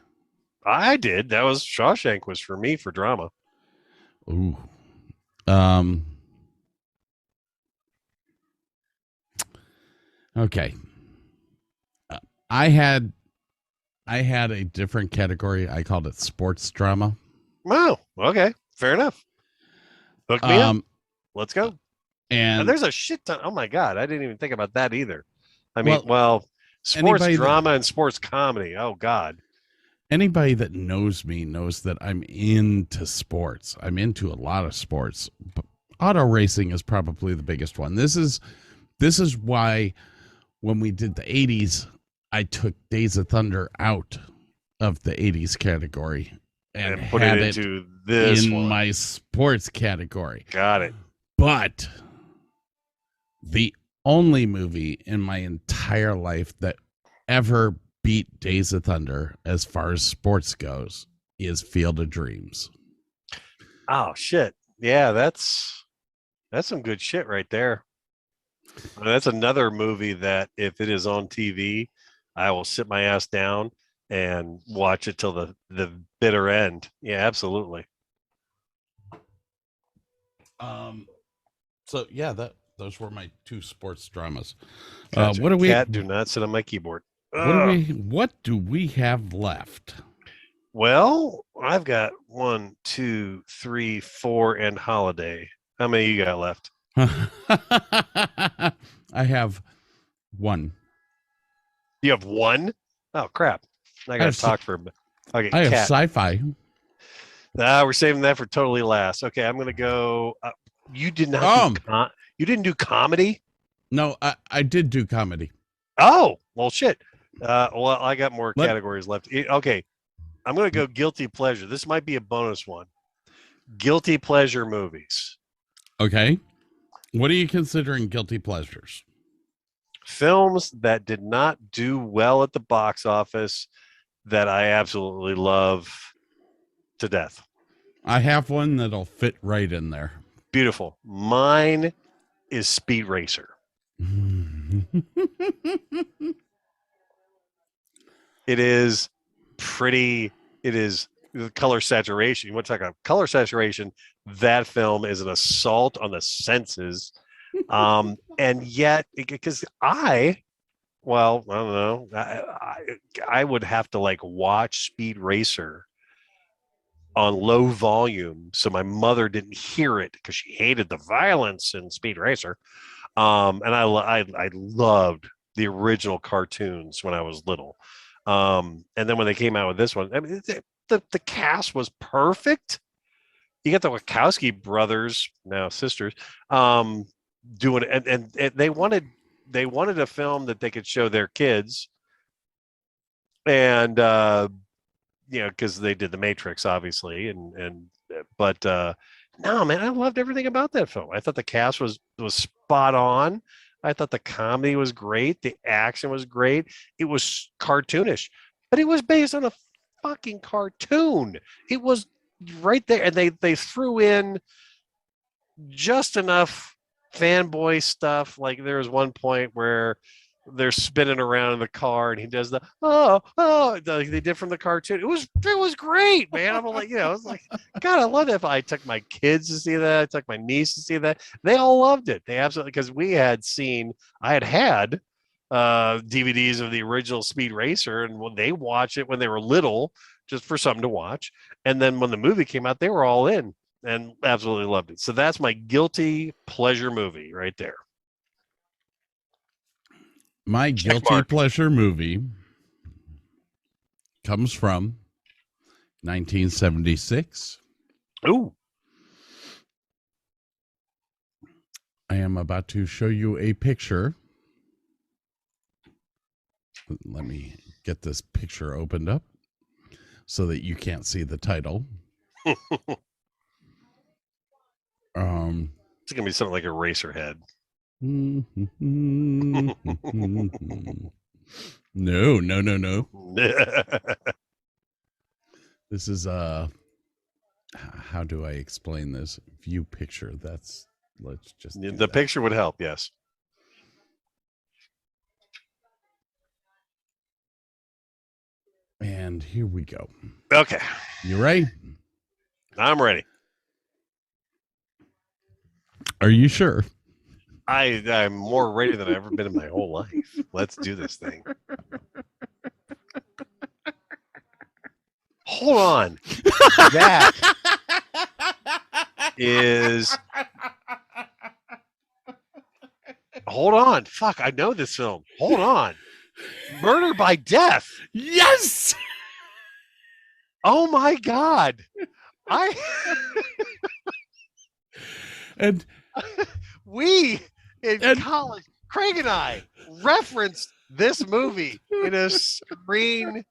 I did. That was Shawshank was for me for drama. Ooh. Okay. I had a different category. I called it sports drama. Oh, okay. Fair enough. Hook me up. Let's go. And there's a shit ton. Oh my God. I didn't even think about that either. I mean, sports drama and sports comedy. Oh God. Anybody that knows me knows that I'm into sports. I'm into a lot of sports. Auto racing is probably the biggest one. This is why when we did the 80s, I took Days of Thunder out of the 80s category. and put had it into this in one. my sports category. Got it. But the only movie in my entire life that ever beat Days of Thunder as far as sports goes is Field of Dreams. Oh shit. Yeah, that's some good shit right there. That's another movie that if it is on TV, I will sit my ass down and watch it till the bitter end. Yeah, absolutely. So yeah, those were my two sports dramas. Gotcha. What do we Cat, do not sit on my keyboard. what do we have left? Well, I've got 1, 2, 3, 4, and holiday. How many you got left? I have one. You have one? Oh crap! I gotta have talk for a bit. Okay, I have Cat. sci-fi. We're saving that for totally last. Okay, I'm gonna go. You did not. You didn't do comedy. No, I did do comedy. Oh well, shit. Well, I got more categories left. Okay, I'm gonna go guilty pleasure. This might be a bonus one. Guilty pleasure movies. Okay, what are you considering guilty pleasures? Films that did not do well at the box office that I absolutely love to death. I have one that'll fit right in there. Beautiful. Mine is Speed Racer. It is pretty. It is the color saturation. You want to talk about color saturation? That film is an assault on the senses. And yet, because I don't know, I would have to like watch Speed Racer on low volume so my mother didn't hear it because she hated the violence in Speed Racer. And I loved the original cartoons when I was little. And then when they came out with this one, I mean, the cast was perfect. You got the Wachowski brothers, now sisters, doing it, and they wanted a film that they could show their kids, and because they did The Matrix, obviously, but no, man, I loved everything about that film. I thought the cast was spot on. I thought the comedy was great. The action was great. It was cartoonish, but it was based on a fucking cartoon. It was right there, and they threw in just enough fanboy stuff. Like there was one point where they're spinning around in the car and he does the like they did from the cartoon. It was great, man. I'm like, I was like, God, I love that. I took my kids to see that. I took my niece to see that. They all loved it. They absolutely, because I had DVDs of the original Speed Racer, and when they watched it when they were little, just for something to watch, and then when the movie came out, they were all in and absolutely loved it. So that's my guilty pleasure movie right there. My guilty pleasure movie comes from 1976. Ooh. I am about to show you a picture. Let me get this picture opened up so that you can't see the title. It's gonna be something like Eraserhead. No. This is how do I explain this? View picture. Let's just the picture would help, yes. And here we go. Okay. You ready? I'm ready. Are you sure? I'm more ready than I've ever been in my whole life. Let's do this thing. Hold on. That is. Hold on. Fuck, I know this film. Hold on. Murder by Death. Yes. Oh my God. And we in college, Craig and I referenced this movie in a screen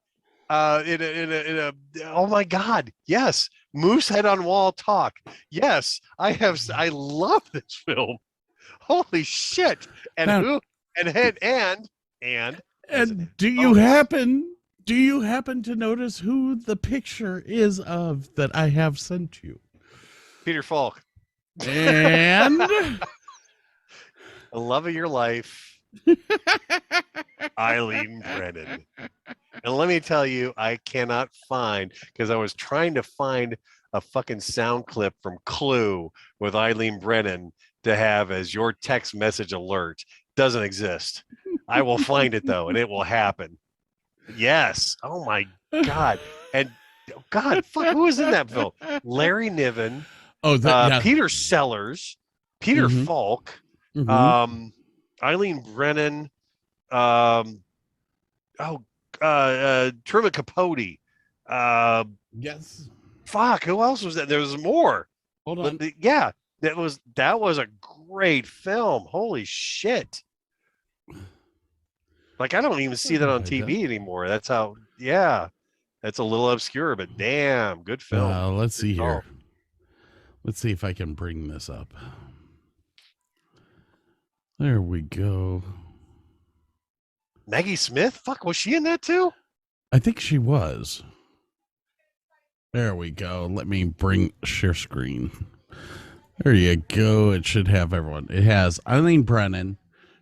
oh my God, yes, Moosehead on Wall Talk. Yes, I love this film. Holy shit! And Now- who and And do you happen to notice who the picture is of that I have sent you? Peter Falk, And the love of your life, Eileen Brennan. And let me tell you, I cannot find, because I was trying to find a fucking sound clip from Clue with Eileen Brennan to have as your text message alert. Doesn't exist. I will find it though, and it will happen. Yes. Oh my God. And God, fuck, who was in that film? Larry Niven, oh, yeah. Peter Sellers, Peter Mhm. Falk, Mhm. Eileen Brennan, Truman Capote. Yes. Fuck, who else was that? There was more. Hold But on. yeah, that was a great film. Holy shit. Like, I don't even see that on TV anymore. That's how, yeah, that's a little obscure, but damn, good film. Let's see Good here. call. Let's see if I can bring this up. There we go. Maggie Smith? Fuck, was she in that too? I think she was. There we go. Let me bring share screen. There you go. It should have everyone. It has Eileen Brennan,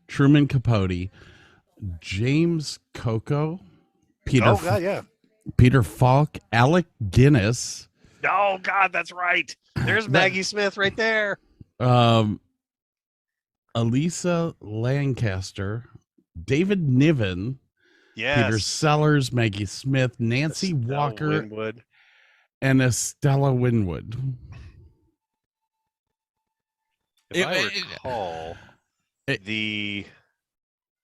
Truman Capote, James Coco, Oh, God, yeah. Peter Falk, Alec Guinness, Oh, God, that's right. There's That- Maggie Smith right there. Elisa Lancaster, David Niven, Yes. Peter Sellers, Maggie Smith, Nancy Estelle Walker, Winwood. and Estella Winwood. If I It- recall, it- the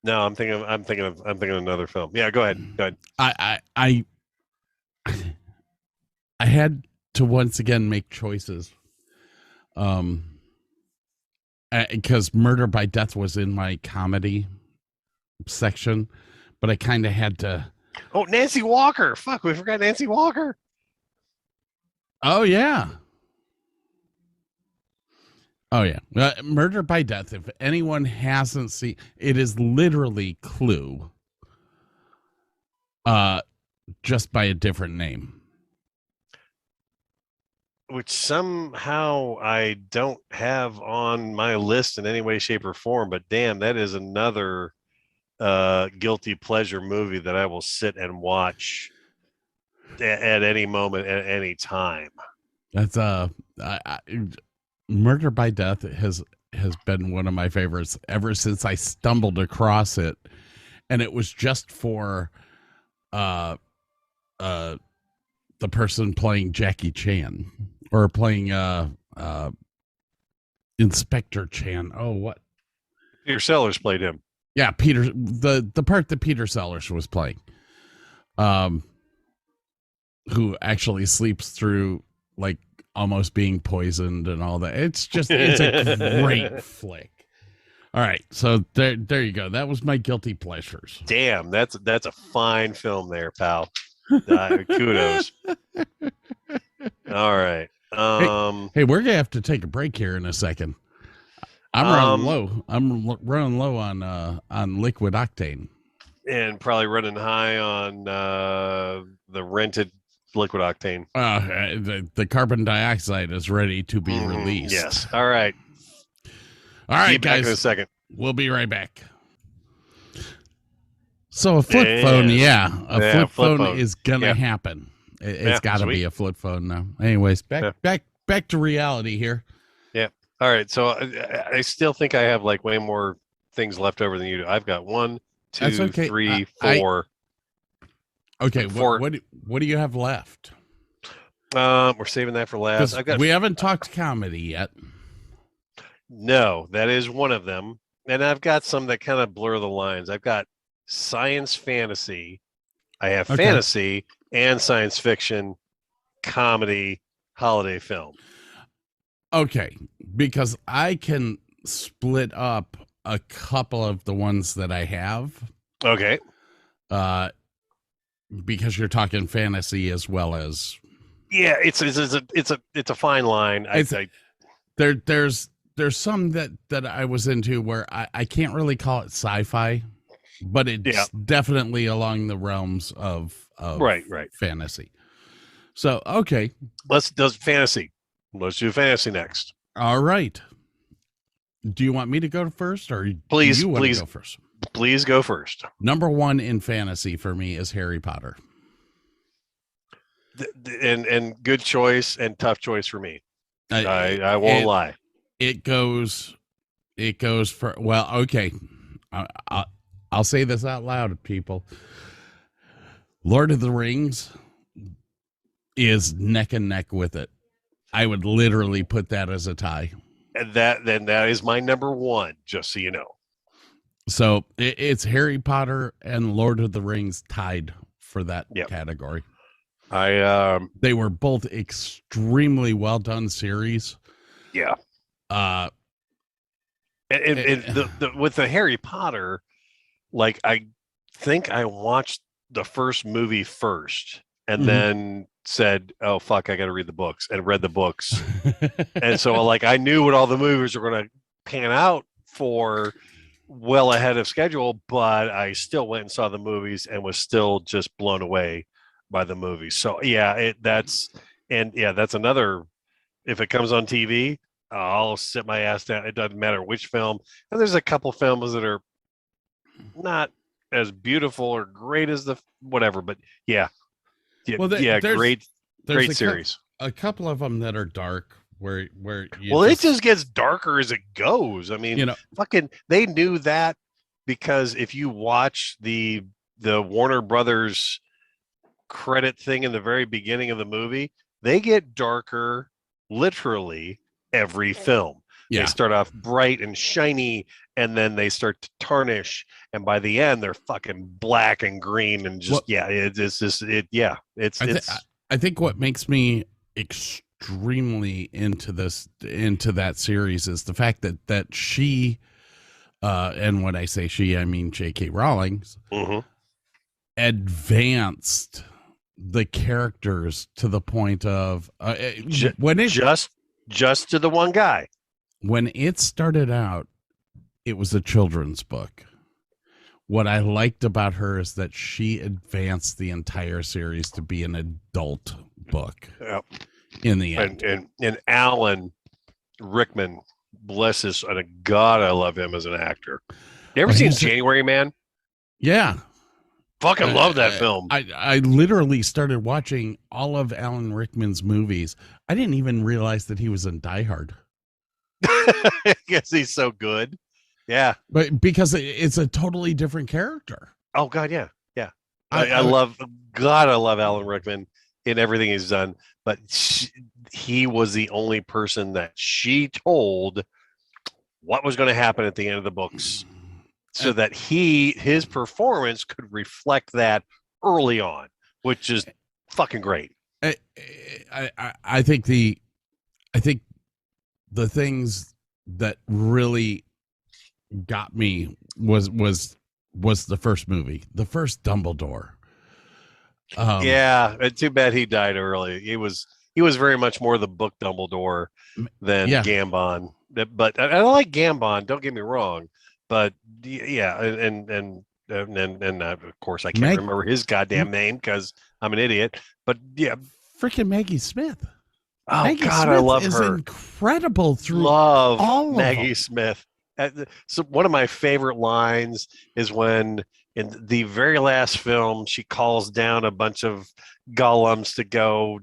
no, I'm thinking of another film. Yeah, go ahead. Go ahead. I had to once again make choices. Because Murder by Death was in my comedy section, but I kind of had to. Oh, Nancy Walker. Fuck, we forgot Nancy Walker. Oh yeah. Oh yeah. Murder by Death. If anyone hasn't seen, it is literally Clue. Just by a different name. Which somehow I don't have on my list in any way, shape, or form. But damn, that is another guilty pleasure movie that I will sit and watch at any moment, at any time. That's Murder by Death has been one of my favorites ever since I stumbled across it, and it was just for the person playing Jackie Chan or playing Inspector Chan. Oh, what? Peter Sellers played him. Yeah, Peter, the part that Peter Sellers was playing, who actually sleeps through like almost being poisoned and all that. It's a great flick. All right, so there you go. That was my guilty pleasures. Damn, that's a fine film there, pal. Kudos. All right. Hey, we're gonna have to take a break here in a second. I'm running low. I'm running low on liquid octane. And probably running high on the rented liquid octane. The carbon dioxide is ready to be released. Yes. All right. All right, See you back guys. in a second. We'll be right back. So a flip phone, Yeah, flip flip phone phone. is gonna Yeah. happen. It's Yeah, got to be sweet. a flip phone now. Anyways, back to reality here. All right. So I still think I have like way more things left over than you do. I've got 1, 2, That's okay. 3, I- 4. Okay, For- what do you have left? We're saving that for last. 'Cause I've got we haven't talked comedy yet. no, that is one of them. And I've got some that kind of blur the lines. I've got science fantasy. I have Okay. fantasy and science fiction, comedy, holiday film. Okay, because I can split up a couple of the ones that I have. Okay. because you're talking fantasy as well as Yeah, it's a fine line. there's some that I was into where I can't really call it sci-fi, but it's definitely along the realms of right. fantasy. So okay, Let's do fantasy next. all right. Do you want me to go first, or Please, do you want please. to go first? Please go first. Number one in fantasy for me is Harry Potter. And good choice and tough choice for me. I won't lie. It goes for, well, okay. I'll say this out loud, people. Lord of the Rings is neck and neck with it. I would literally put that as a tie. And that is my number one, just so you know. So it's Harry Potter and Lord of the Rings tied for that category. They were both extremely well done series. Yeah. With the Harry Potter, like I think I watched the first movie first and then said, oh fuck, I gotta read the books, and read the books. And so like I knew what all the movies were gonna pan out for well ahead of schedule, but I still went and saw the movies and was still just blown away by the movies. So that's another, if it comes on TV, I'll sit my ass down. It doesn't matter which film. And there's a couple films that are not as beautiful or great as the whatever, but great series. A couple of them that are dark where it just gets darker as it goes. I mean, fucking they knew that, because if you watch the Warner Brothers credit thing in the very beginning of the movie, they get darker literally every film. They start off bright and shiny, and then they start to tarnish, and by the end they're fucking black and green and just I think what makes me extremely into that series is the fact that she and when I say she, I mean J.K. Rowling advanced the characters to the point of when it just to the one guy. When it started out, it was a children's book. What I liked about her is that she advanced the entire series to be an adult book. Yep. In the end. And Alan Rickman, bless his God, I love him as an actor. You ever seen January Man? Yeah. Fucking love that film. I literally started watching all of Alan Rickman's movies. I didn't even realize that he was in Die Hard. I guess he's so good. Yeah. But because it's a totally different character. Oh God, yeah. Yeah. I love Alan Rickman in everything he's done, but he was the only person that she told what was going to happen at the end of the books, so that his performance could reflect that early on, which is fucking great. I think the things that really got me was the first movie, the first Dumbledore. Too bad he died early. He was very much more the book Dumbledore than Gambon. But I like Gambon, don't get me wrong. But and of course I can't remember his goddamn name because I'm an idiot. But freaking Maggie Smith. Oh Maggie God, Smith I love is her. Incredible through love all Maggie of Smith. So one of my favorite lines is when in the very last film she calls down a bunch of golems to go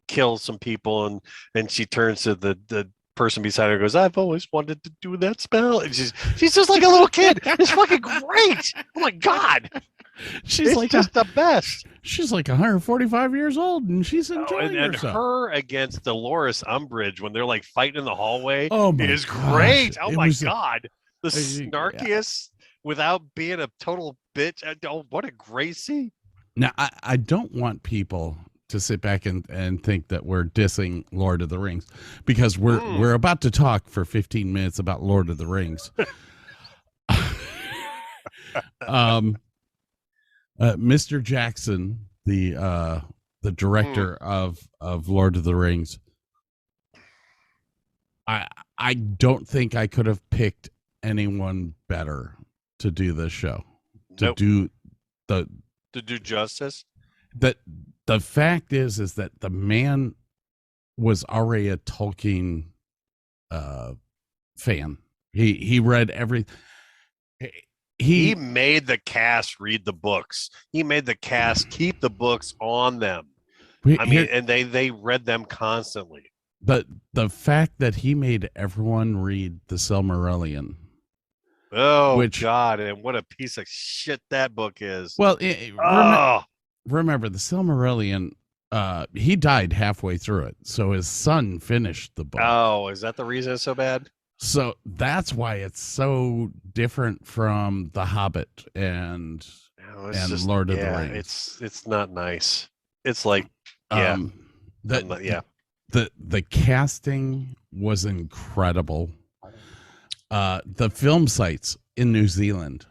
kill some people, and she turns to the person beside her and goes, I've always wanted to do that spell. And she's just like a little kid. It's fucking great. Oh my God. She's like just the best. She's like 145 years old and she's enjoying and herself. Her against Dolores Umbridge when they're like fighting in the hallway is gosh. Great. Oh my God. The snarkiest without being a total bitch. Oh, what a great scene. Now, I don't want people to sit back and think that we're dissing Lord of the Rings, because we're about to talk for 15 minutes about Lord of the Rings. Mr. Jackson the director of Lord of the Rings. I don't think I could have picked anyone better to do this show. Nope. To do justice. The fact is that the man was already a Tolkien fan. He read every. He made the cast read the books. He made the cast keep the books on them. And they read them constantly. The fact that he made everyone read the Silmarillion. Oh, God, and what a piece of shit that book is. Well, remember the Silmarillion, he died halfway through it, so his son finished the book. Oh, is that the reason it's so bad? So that's why it's so different from The Hobbit and Lord of the Rings. It's not nice. It's like, the casting was incredible. The film sites in New Zealand,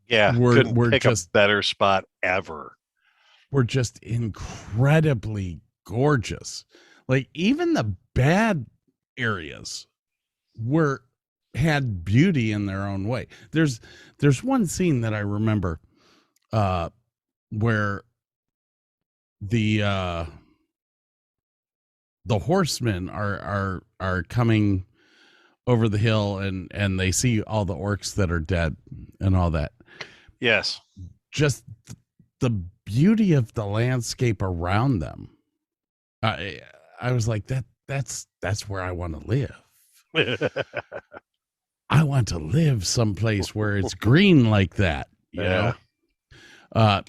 were just a better spot ever. Were just incredibly gorgeous. Like even the bad areas had beauty in their own way. There's one scene that I remember where the horsemen are coming over the hill and they see all the orcs that are dead and all that. Yes. Just the beauty of the landscape around them. I was like, that's where I want to live. I want to live someplace where it's green like that. You know?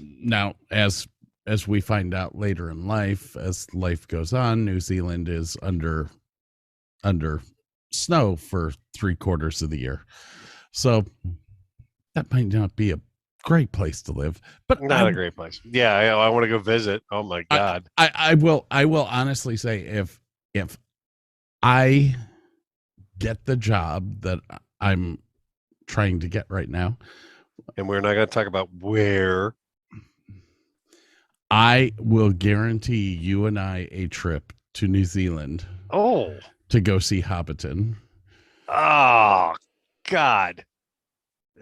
Now, as we find out later in life, as life goes on, New Zealand is under snow for 3/4 of the year. So that might not be a great place to live, but not a great place. Yeah. I want to go visit. Oh my God. I will honestly say if I get the job that I'm trying to get right now, and we're not going to talk about where, I will guarantee you and I a trip to New Zealand. Oh, to go see Hobbiton. Oh God.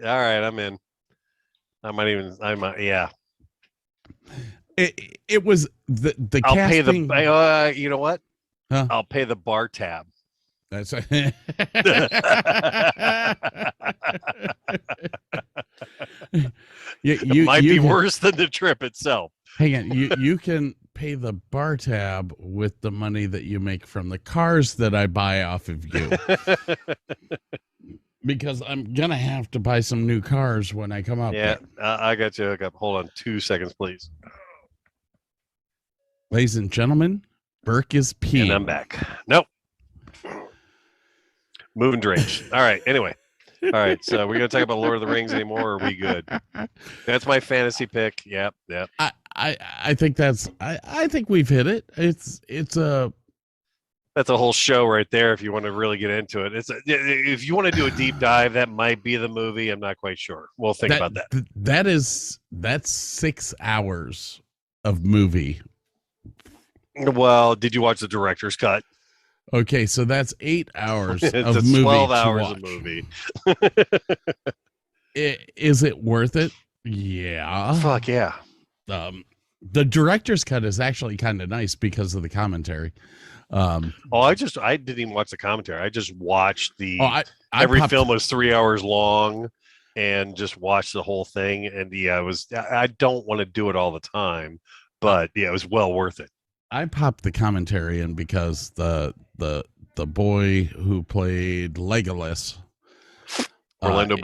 All right. I'm in. Yeah. It was the I'll casting. pay the, you know what? Huh? I'll pay the bar tab. That's It might be worse than the trip itself. Hang on, you can pay the bar tab with the money that you make from the cars that I buy off of you. Because I'm gonna have to buy some new cars when I come up. Yeah, I got you. Hold on 2 seconds, please. Ladies and gentlemen, Burke is peeing. And I'm back. Nope. Moving drinks. All right. Anyway. All right. So we're gonna talk about Lord of the Rings anymore, or are we good? That's my fantasy pick. Yep. I think I think we've hit it. That's a whole show right there if you want to really get into it. If you want to do a deep dive, that might be the movie. I'm not quite sure. We'll think about that. That's 6 hours of movie. Well, did you watch the director's cut? Okay, so that's 8 hours it's of a movie. 12 hours of movie. Is it worth it? Yeah. Fuck yeah. The director's cut is actually kind of nice because of the commentary. I didn't even watch the commentary. I just watched every film was 3 hours long and just watched the whole thing. And yeah, I don't want to do it all the time, but yeah, it was well worth it. I popped the commentary in because the boy who played Legolas, Orlando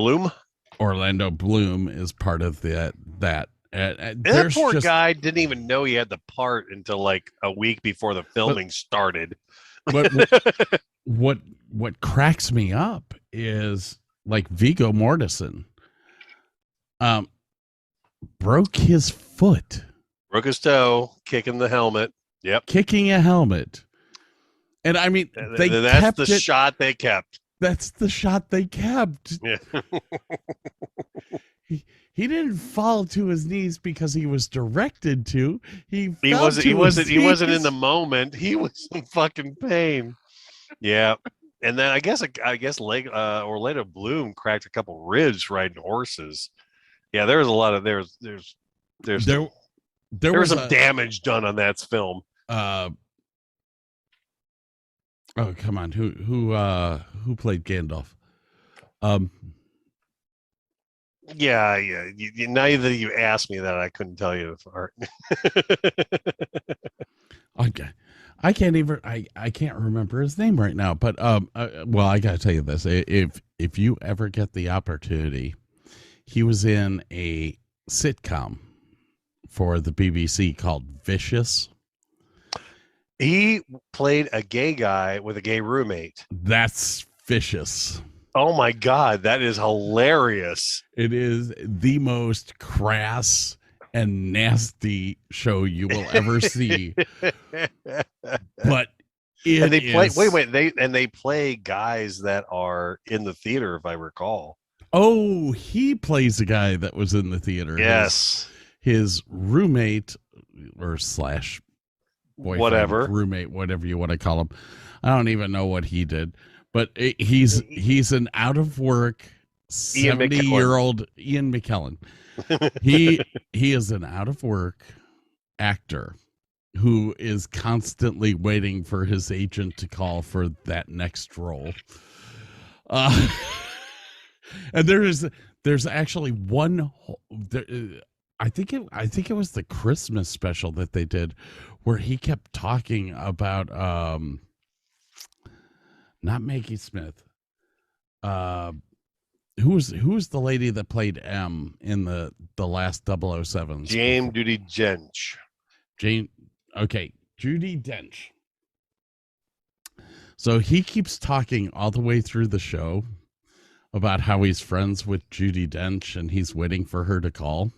Bloom is part of that. That poor guy didn't even know he had the part until like a week before the filming started. What cracks me up is like Viggo Mortensen broke his foot. Broke his toe, kicking the helmet. Yep. Kicking a helmet. And I mean, that's the shot they kept. That's the shot they kept. Yeah. he didn't fall to his knees because he was directed to. He He fell wasn't. to He wasn't. his He wasn't in knees. the moment. He was in fucking pain. Yeah. And then I guess Orlando Bloom cracked a couple ribs riding horses. Yeah, there was a lot of there's There, some, there there was was some damage done on that film. oh, come on, who played Gandalf? Yeah. Now that you asked me that, I couldn't tell you. Okay. I can't even I can't remember his name right now, but well, I gotta tell you this. If you ever get the opportunity, he was in a sitcom for the BBC called Vicious. He played a gay guy with a gay roommate. That's Vicious. Oh my God, that is hilarious. It is the most crass and nasty show you will ever see. But and they play they play guys that are in the theater, if I recall. Oh, he plays a guy that was in the theater. Yes. His roommate or slash boyfriend, whatever roommate, whatever you want to call him. I don't even know what he did, but he's an out of work 70-year-old Ian McKellen. He is an out of work actor who is constantly waiting for his agent to call for that next role. And there's actually one. I think it was the Christmas special that they did, where he kept talking about not Maggie Smith. Who was the lady that played M in the last 007? Jane Judi Dench. Judi Dench. So he keeps talking all the way through the show about how he's friends with Judi Dench and he's waiting for her to call.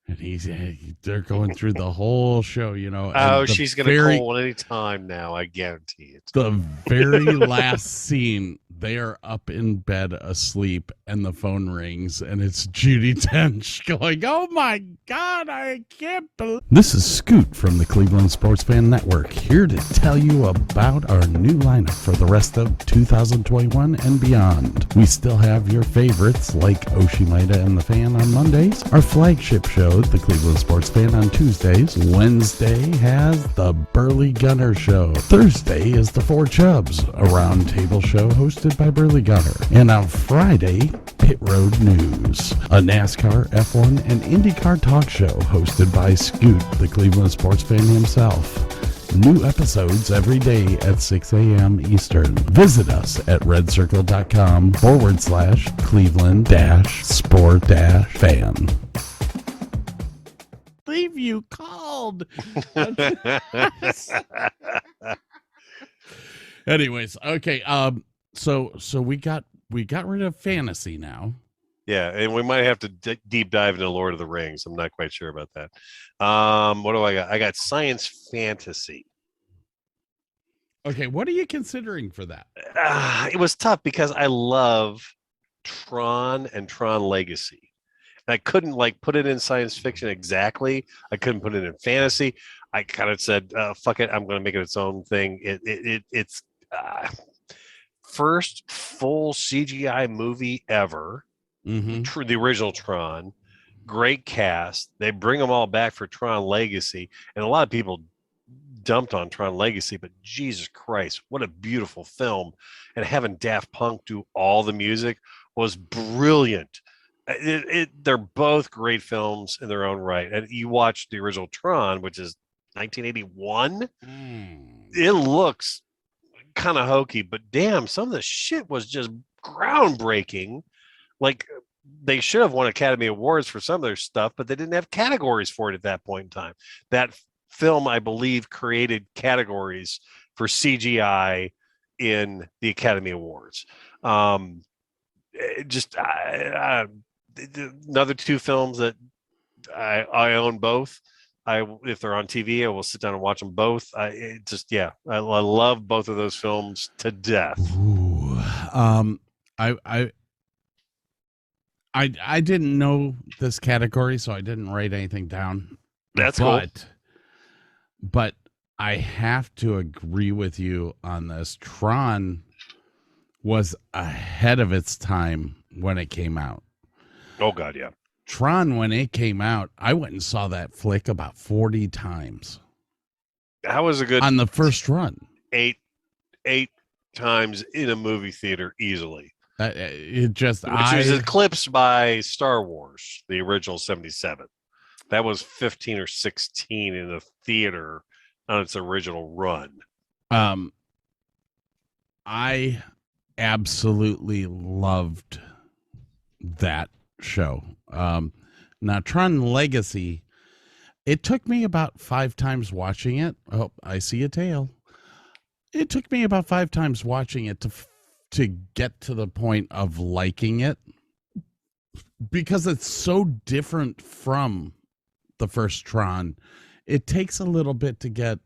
And they're going through the whole show, you know. Oh, she's going to call any time now. I guarantee it. The very last scene, they are up in bed asleep and the phone rings and it's Judi Dench going, "Oh my God, I can't believe." This is Scoot from the Cleveland Sports Fan Network, here to tell you about our new lineup for the rest of 2021 and beyond. We still have your favorites like Oshimida and the Fan on Mondays, our flagship show, the Cleveland Sports Fan, on Tuesdays. Wednesday has the Burley Gunner Show. Thursday is the Four Chubs, a roundtable show hosted by Burley Gunner. And on Friday, Pit Road News, a NASCAR, F1, and IndyCar talk show hosted by Scoot, the Cleveland sports fan himself. New episodes every day at 6 a.m. Eastern. Visit us at redcircle.com/Cleveland-sport-fan. Leave you called. Anyways, okay. So we got rid of fantasy now. Yeah, and we might have to deep dive into Lord of the Rings. I'm not quite sure about that. What do I got? I got science fantasy. Okay, what are you considering for that? It was tough because I love Tron and Tron Legacy. And I couldn't put it in science fiction exactly. I couldn't put it in fantasy. I kind of said, "Fuck it, I'm going to make it its own thing." It's first full CGI movie ever. Mm-hmm. The original Tron, great cast. They bring them all back for Tron Legacy, and a lot of people dumped on Tron Legacy, but Jesus Christ, what a beautiful film! And having Daft Punk do all the music was brilliant. They're both great films in their own right. And you watch the original Tron, which is 1981. It looks kind of hokey, but damn, some of the shit was just groundbreaking. Like, they should have won Academy Awards for some of their stuff, but they didn't have categories for it at that point in time. That film, I believe, created categories for CGI in the Academy Awards. Another two films that I own both. If they're on TV, I will sit down and watch them both. I love both of those films to death. Ooh, I didn't know this category, so I didn't write anything down. That's cool. But I have to agree with you on this. Tron was ahead of its time when it came out. Oh God, yeah. Tron, when it came out, I went and saw that flick about 40 times. That was a good on the first run. Eight times in a movie theater easily. It just which was eclipsed by Star Wars, the original 77. That was 15 or 16 in the theater on its original run. I absolutely loved that show. Now Tron Legacy, it took me about 5 times watching it. Oh, I see a tail. It took me about 5 times watching it to get to the point of liking it, because it's so different from the first Tron. It takes a little bit to get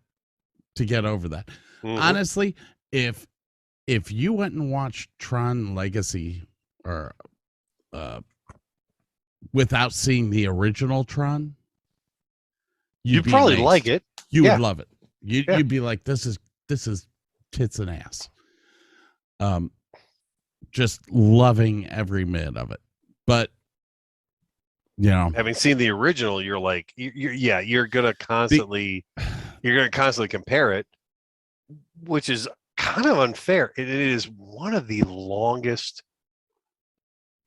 over that. Mm-hmm. Honestly, if you went and watched Tron Legacy or without seeing the original Tron, you'd probably like it. You would love it. You'd be like, this is tits and ass. Just loving every minute of it. But you know, having seen the original, you're like, you're gonna constantly compare it, which is kind of unfair. It is one of the longest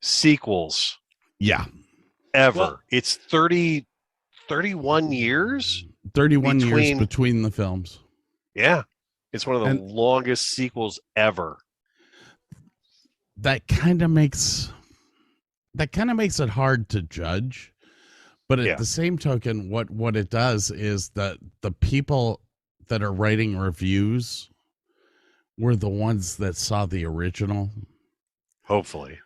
sequels ever. Well, it's 31 years 31 years between the films. Yeah, it's one of the longest sequels ever. That kind of makes it hard to judge, but at the same token, what it does is that the people that are writing reviews were the ones that saw the original. Hopefully.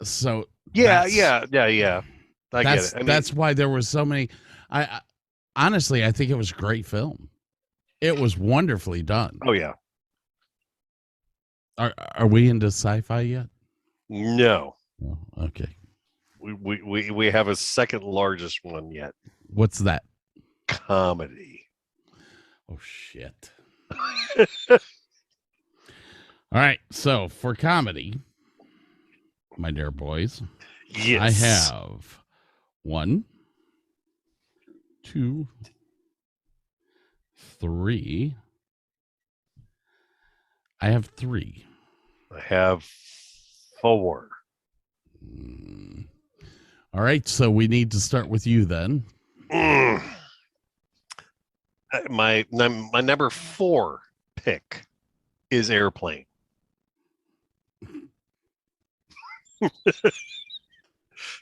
So yeah. I get it. I mean, that's why there were so many. I honestly, I think it was a great film. It was wonderfully done. Oh yeah. Are we into sci-fi yet? No. Oh, okay. We have a second largest one yet. What's that? Comedy. Oh shit. All right. So for comedy, my dear boys, yes, I have 1, 2, 3. I have 3. I have 4. All right, so we need to start with you then. My number 4 pick is Airplane.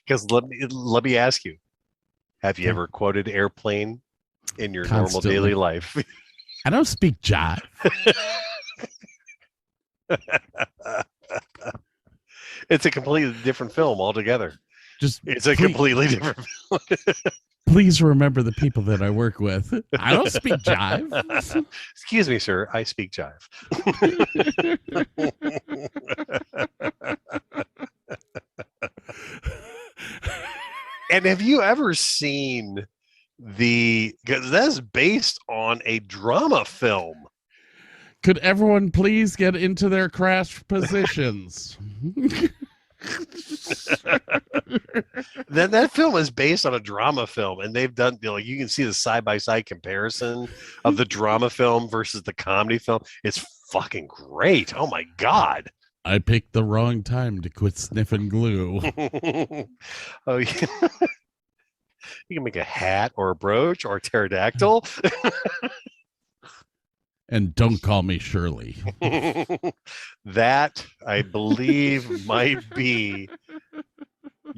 Because let me ask you, have you ever quoted Airplane in your normal daily life? I don't speak jive. It's a completely different film altogether. It's a completely different film. Please remember the people that I work with. I don't speak jive. Excuse me, sir. I speak jive. And have you ever seen because that's based on a drama film. Could everyone please get into their crash positions? Then that film is based on a drama film, and they've done, you can see the side-by-side comparison of the drama film versus the comedy film. It's fucking great. Oh my God. I picked the wrong time to quit sniffing glue. Oh, yeah. You can make a hat or a brooch or a pterodactyl. And don't call me Shirley. That, I believe, might be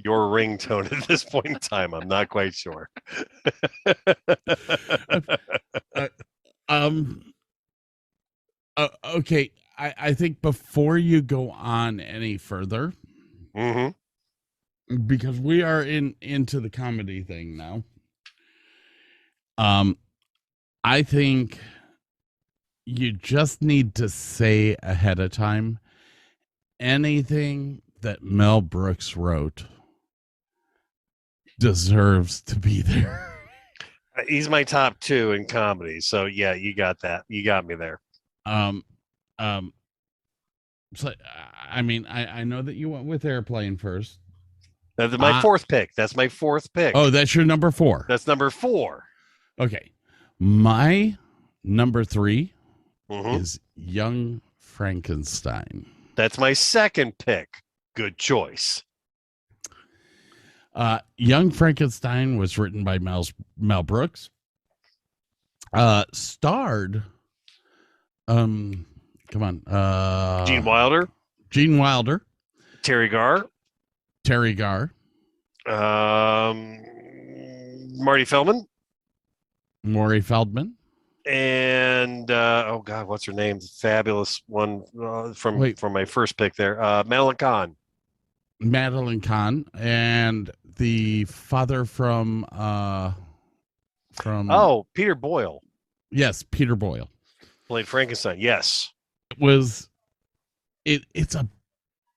your ringtone at this point in time. I'm not quite sure. Okay. I think before you go on any further, because we are into the comedy thing now, I think you just need to say ahead of time anything that Mel Brooks wrote deserves to be there. He's my top 2 in comedy. So yeah, you got that. You got me there. Um, um, so I mean, I know that you went with Airplane first. That's my 4th pick. That's my 4th pick. Oh, that's your number 4. That's number 4. Okay. My number 3 Mhm. is Young Frankenstein. That's my 2nd pick. Good choice. Young Frankenstein was written by Mel Brooks. Starred, come on, Gene Wilder, Terry Garr, Marty Feldman, Maury Feldman, and oh god, what's her name? The fabulous one from my first pick there. Madeline Kahn, and the father from Peter Boyle. Yes, Peter Boyle Played Frankenstein. Yes. It's a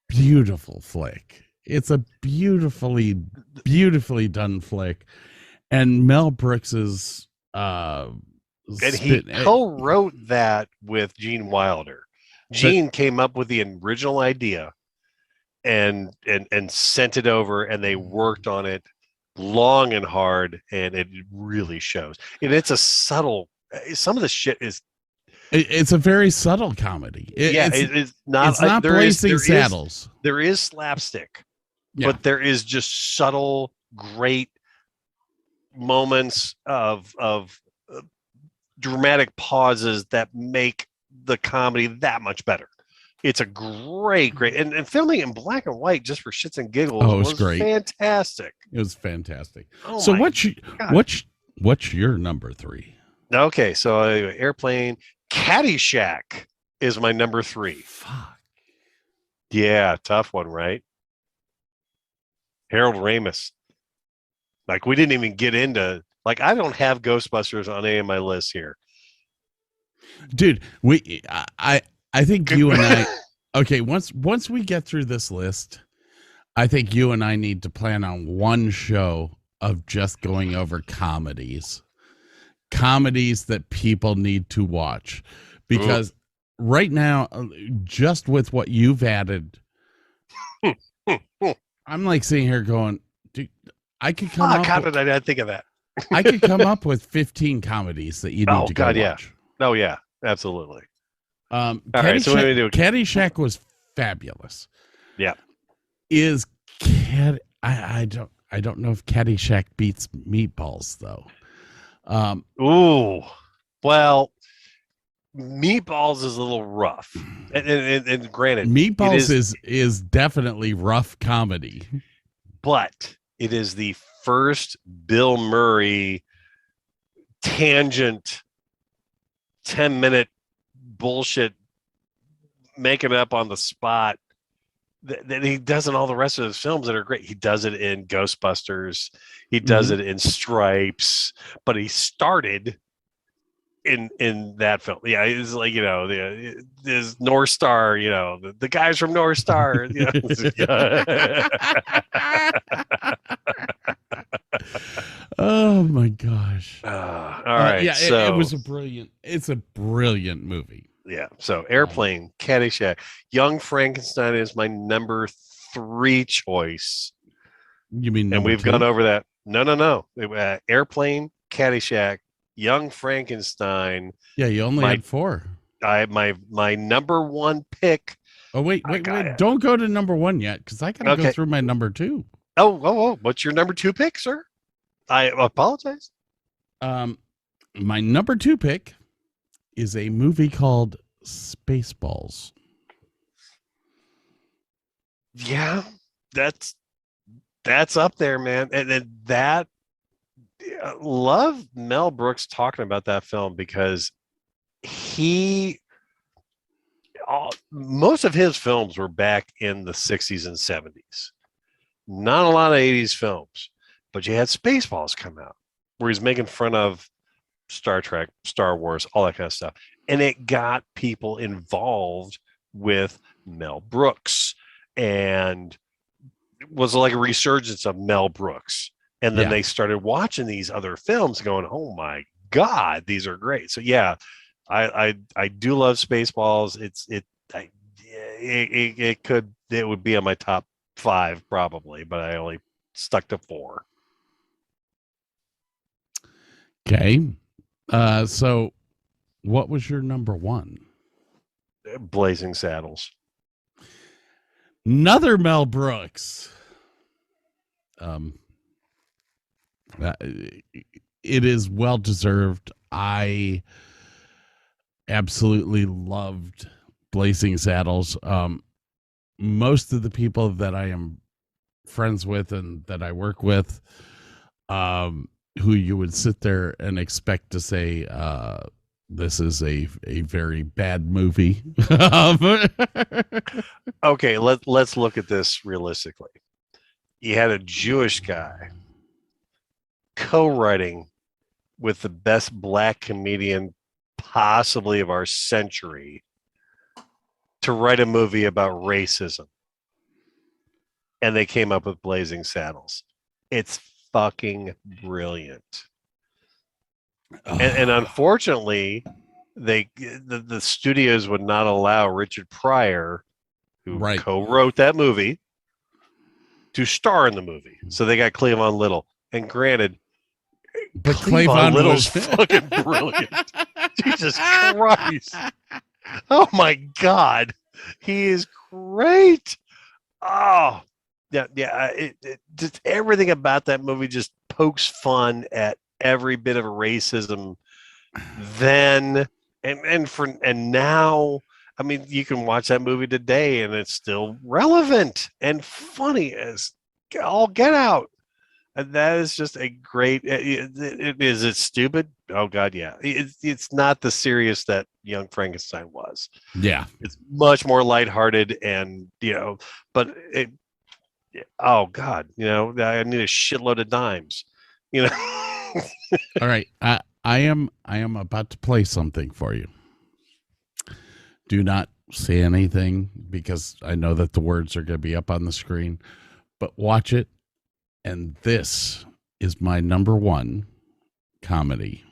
beautiful flick. It's a beautifully done flick. And Mel Brooks's and he co-wrote that with Gene Wilder. Gene came up with the original idea and sent it over, and they worked on it long and hard, and it really shows. And it's a subtle, some of the shit is, it's a very subtle comedy. It's not Blazing Saddles. There is slapstick, but there is just subtle, great moments of dramatic pauses that make the comedy that much better. It's a great, and filming in black and white just for shits and giggles was great. Fantastic. It was fantastic. Oh, so what's your number 3? Okay, so Airplane. Caddyshack is my number 3. Fuck. Yeah, tough one, right? Harold Ramis. Like, we didn't even get into, like, I don't have Ghostbusters on any of my lists here. Dude, I think you and I, okay, once we get through this list, I think you and I need to plan on one show of just going over comedies that people need to watch, because right now, just with what you've added, I'm like sitting here going, dude, I could come up. How did I not think of that? I could come up with 15 comedies that you need to go watch. Yeah. Oh yeah, absolutely. All right, so what do we do? Caddyshack was fabulous. Yeah. I don't know if Caddyshack beats Meatballs though. Well, Meatballs is a little rough, and granted, Meatballs is definitely rough comedy, but it is the first Bill Murray tangent 10-minute bullshit making up on the spot that he does in all the rest of his films that are great. He does it in Ghostbusters, he does it in Stripes, but he started in that film. Yeah, it's like, there's North Star, the guys from North Star. Oh my gosh. All right. It was it's a brilliant movie. Yeah. So Airplane, Caddyshack, Young Frankenstein is my number 3 choice. You mean and we've 2? gone over that. No. Airplane, Caddyshack, Young Frankenstein. Yeah, you only had 4. My number 1 pick. Oh wait! Don't go to number 1 yet, because I gotta go through my number 2. Oh! What's your number 2 pick, sir? I apologize. My number 2 pick is a movie called Spaceballs. Yeah, that's up there, man. And that, love Mel Brooks talking about that film, because most of his films were back in the 60s and 70s. Not a lot of 80s films, but you had Spaceballs come out where he's making fun of Star Trek, Star Wars, all that kind of stuff. And it got people involved with Mel Brooks, and it was like a resurgence of Mel Brooks. And then Yeah. they started watching these other films going, oh my God, these are great. So yeah, I do love Spaceballs. It would be on my top 5 probably, but I only stuck to 4. Okay. So what was your number 1? Blazing Saddles. Another Mel Brooks. It is well deserved. I absolutely loved Blazing Saddles. Most of the people that I am friends with and that I work with, who you would sit there and expect to say, this is a very bad movie. Okay, let's look at this realistically. You had a Jewish guy co-writing with the best black comedian possibly of our century to write a movie about racism. And they came up with Blazing Saddles. It's fucking brilliant. And unfortunately, the studios would not allow Richard Pryor, who Right. co-wrote that movie, to star in the movie. So they got Cleavon Little. And granted, But Cleavon Cleavon Little's was fucking brilliant. Jesus Christ. Oh my God. He is great. Oh, yeah. Just everything about that movie just pokes fun at every bit of racism then and now. I mean, you can watch that movie today and it's still relevant and funny as all get out. And that is just a great. Is it stupid? Oh God, yeah. It's not the serious that Young Frankenstein was. Yeah. It's much more lighthearted, and but it. Oh God, I need a shitload of dimes. All right. I am about to play something for you. Do not say anything because I know that the words are going to be up on the screen, but watch it. And this is my number 1 comedy.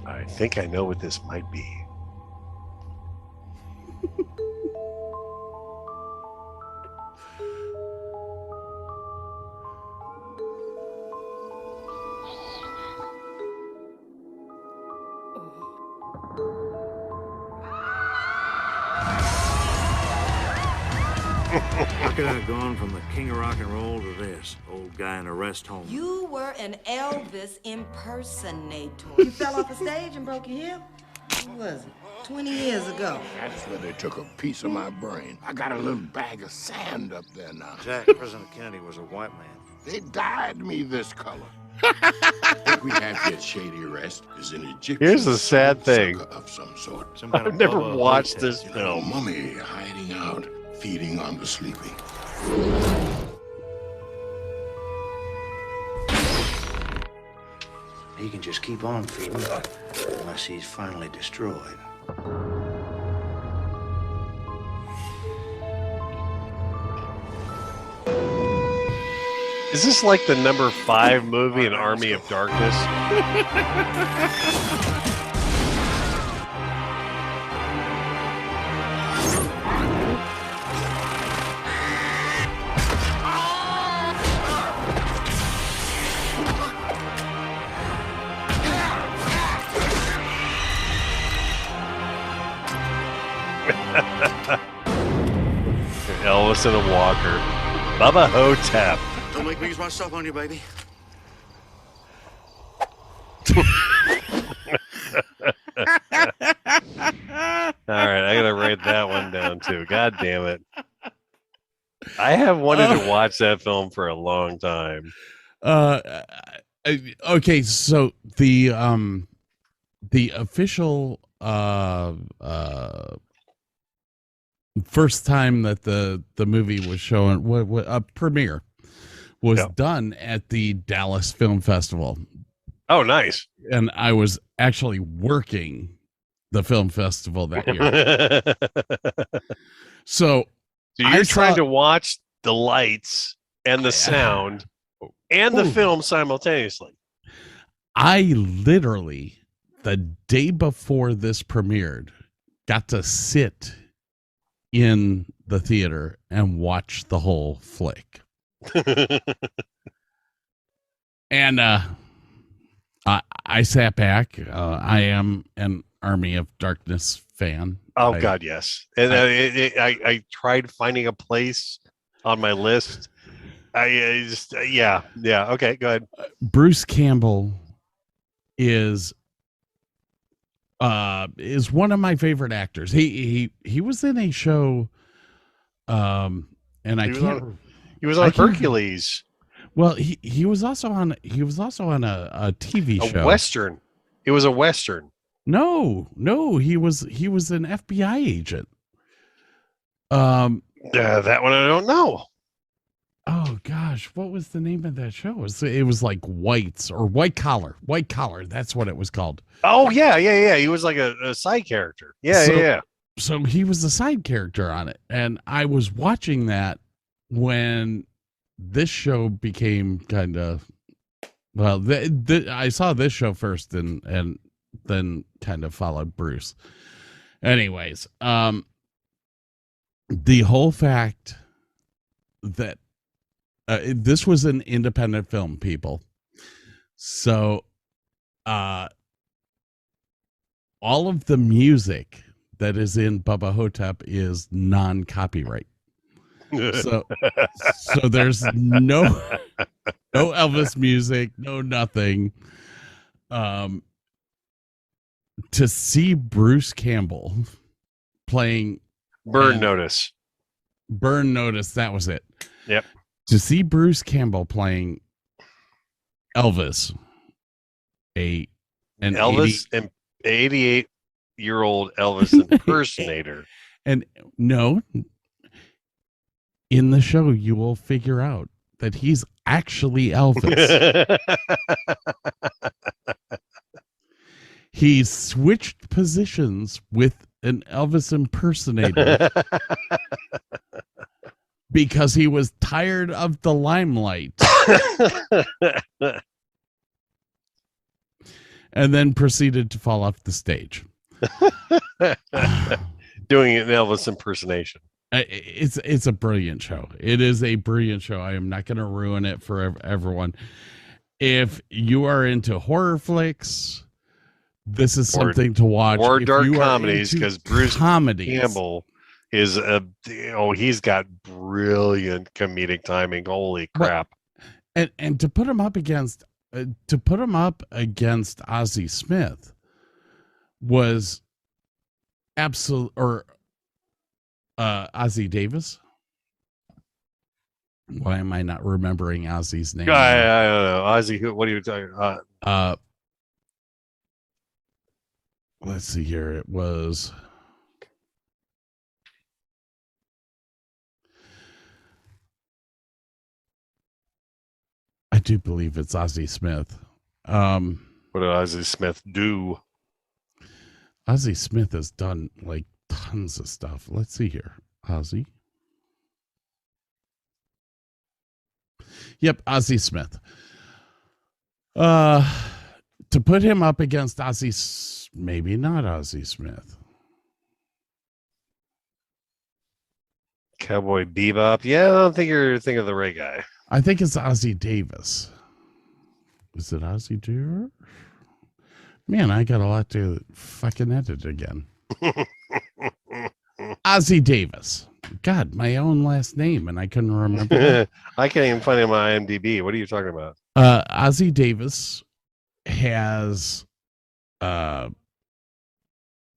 I think I know what this might be. How could I have gone from the king of rock and roll to this? Old guy in a rest home. You were an Elvis impersonator. You fell off a stage and broke your hip? When was it? 20 years ago. That's where they took a piece of my brain. I got a little bag of sand up there now. Jack, President Kennedy was a white man. They dyed me this color. What we have here at Shady Rest is an Egyptian. Here's the sad thing. sucker of some sort. Some kind I've of never Bubba watched Hotep. this A film. mummy hiding out, feeding on the sleeping. He can just keep on feeding unless he's finally destroyed. Is this like the number 5 movie in Army of Darkness? Elvis in a walker. Bubba Hotep. Don't make me use my stuff on you, baby. All right, I gotta write that one down too. God damn it! I have wanted to watch that film for a long time. Okay, so the official first time that the movie was shown, what a premiere was done at the Dallas Film Festival. Oh, nice. And I was actually working the film festival that year. So you're trying to watch the lights and the sound and the film simultaneously. I literally, the day before this premiered, got to sit in the theater and watch the whole flick. And I sat back. I am an Army of Darkness fan. Oh, God, yes. And I tried finding a place on my list. I just, yeah. Okay, go ahead. Bruce Campbell is one of my favorite actors. He was in a show, and he was on Hercules. Well, he was also on a TV show. A Western. It was a Western. No, he was an FBI agent. That one I don't know. Oh gosh, what was the name of that show? It was like Whites or White Collar. White Collar, that's what it was called. Oh yeah. He was like a side character. Yeah. So he was a side character on it, and I was watching that when this show became kind of I saw this show first, and then kind of followed Bruce. Anyways, the whole fact that this was an independent film, people. So, all of the music that is in Bubba Hotep is non-copyright. So there's no Elvis music, no nothing. To see Bruce Campbell playing Burn Notice, that was it. Yep. To see Bruce Campbell playing Elvis, an 88-year-old Elvis impersonator. And no, in the show you will figure out that he's actually Elvis. He switched positions with an Elvis impersonator because he was tired of the limelight. And then proceeded to fall off the stage. Doing an Elvis impersonation. It's a brilliant show. It is a brilliant show. I am not going to ruin it for everyone. If you are into horror flicks, this is something to watch. Or dark comedies, because Bruce Campbell is he's got brilliant comedic timing. Holy crap! And to put him up against Ozzie Smith was absolute, or Ozzie Davis. Why am I not remembering Ozzie's name? I don't know. Ozzie, what are you talking about? Let's see here. It was I do believe it's Ozzie Smith. What did Ozzie Smith do? Ozzie Smith has done like tons of stuff. Let's see here. Ozzie. Yep, Ozzie Smith. To put him up against maybe not Ozzie Smith. Cowboy Bebop. Yeah, I don't think you're thinking of the right guy. I think it's Ozzie Davis. Is it Ozzie Davis? Man, I got a lot to fucking edit again. Ozzie Davis. God, my own last name, and I couldn't remember. I can't even find him on IMDb. What are you talking about? Ozzie Davis has,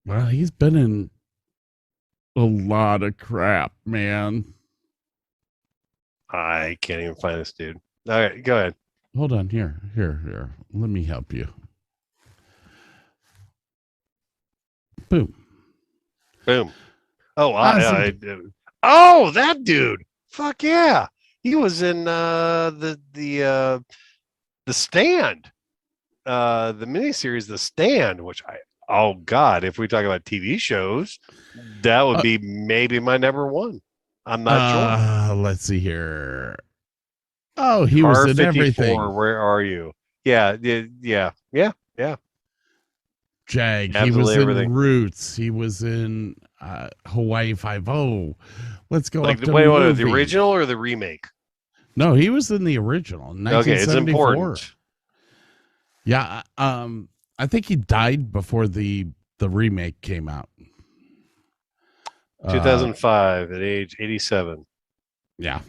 he's been in a lot of crap, man. I can't even find this dude. All right, go ahead. Hold on. Here. Let me help you. Boom. Oh, Awesome. that dude. Fuck yeah. He was in the Stand. The miniseries The Stand, which oh God, if we talk about TV shows, that would be maybe my number one. I'm not sure. Let's see here. Oh, he Car was in 54, everything. where are you? Yeah. Jag. He Absolutely was in everything. Roots. He was in Hawaii Five-0. Let's go Like up to wait, what, movie. the original or the remake? No, he was in the original. Okay, it's 1974. important. Yeah, I think he died before the remake came out. 2005 at age 87. Yeah.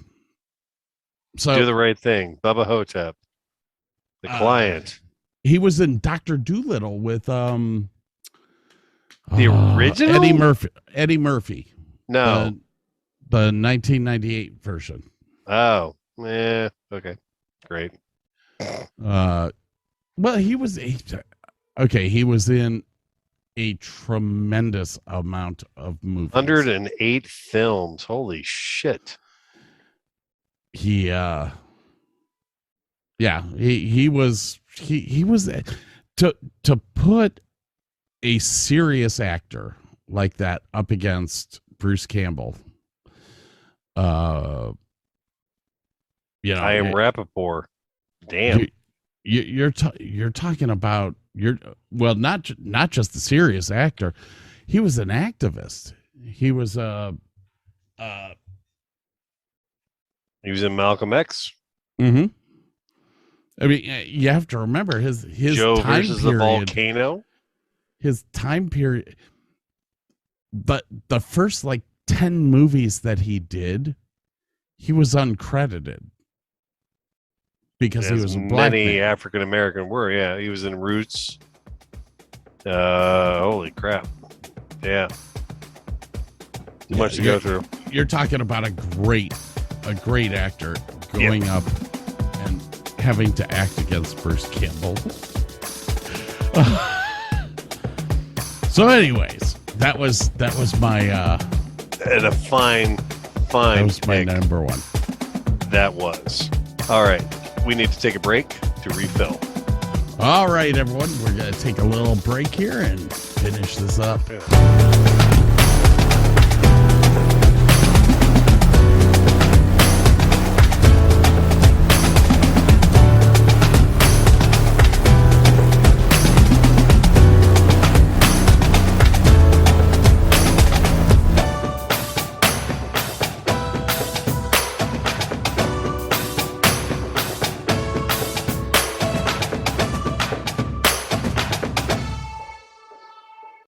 So Do the Right Thing. Bubba Hotep. The Client. he was in Dr. Doolittle with The original? Eddie Murphy. No. The 1998 version. Oh, yeah. Okay. Great. Well, he was he was in a tremendous amount of movies. 108 films. Holy shit. He was to put a serious actor like that up against Bruce Campbell. I am Rappaport. Damn. You're talking about not just the serious actor. He was an activist. He was He was in Malcolm X. Mm-hmm. I mean, you have to remember his Joe time versus period, the volcano. His time period. But the first 10 movies that he did, he was uncredited because he was a black many man. African American were. Yeah, he was in Roots. Holy crap! Yeah, too much to go through. You're talking about a great actor going up and having to act against Bruce Campbell. So, anyways, that was my And a fine that was my pick. number one. That was. All right, we need to take a break to refill. All right, everyone, we're gonna take a little break here and finish this up. Yeah.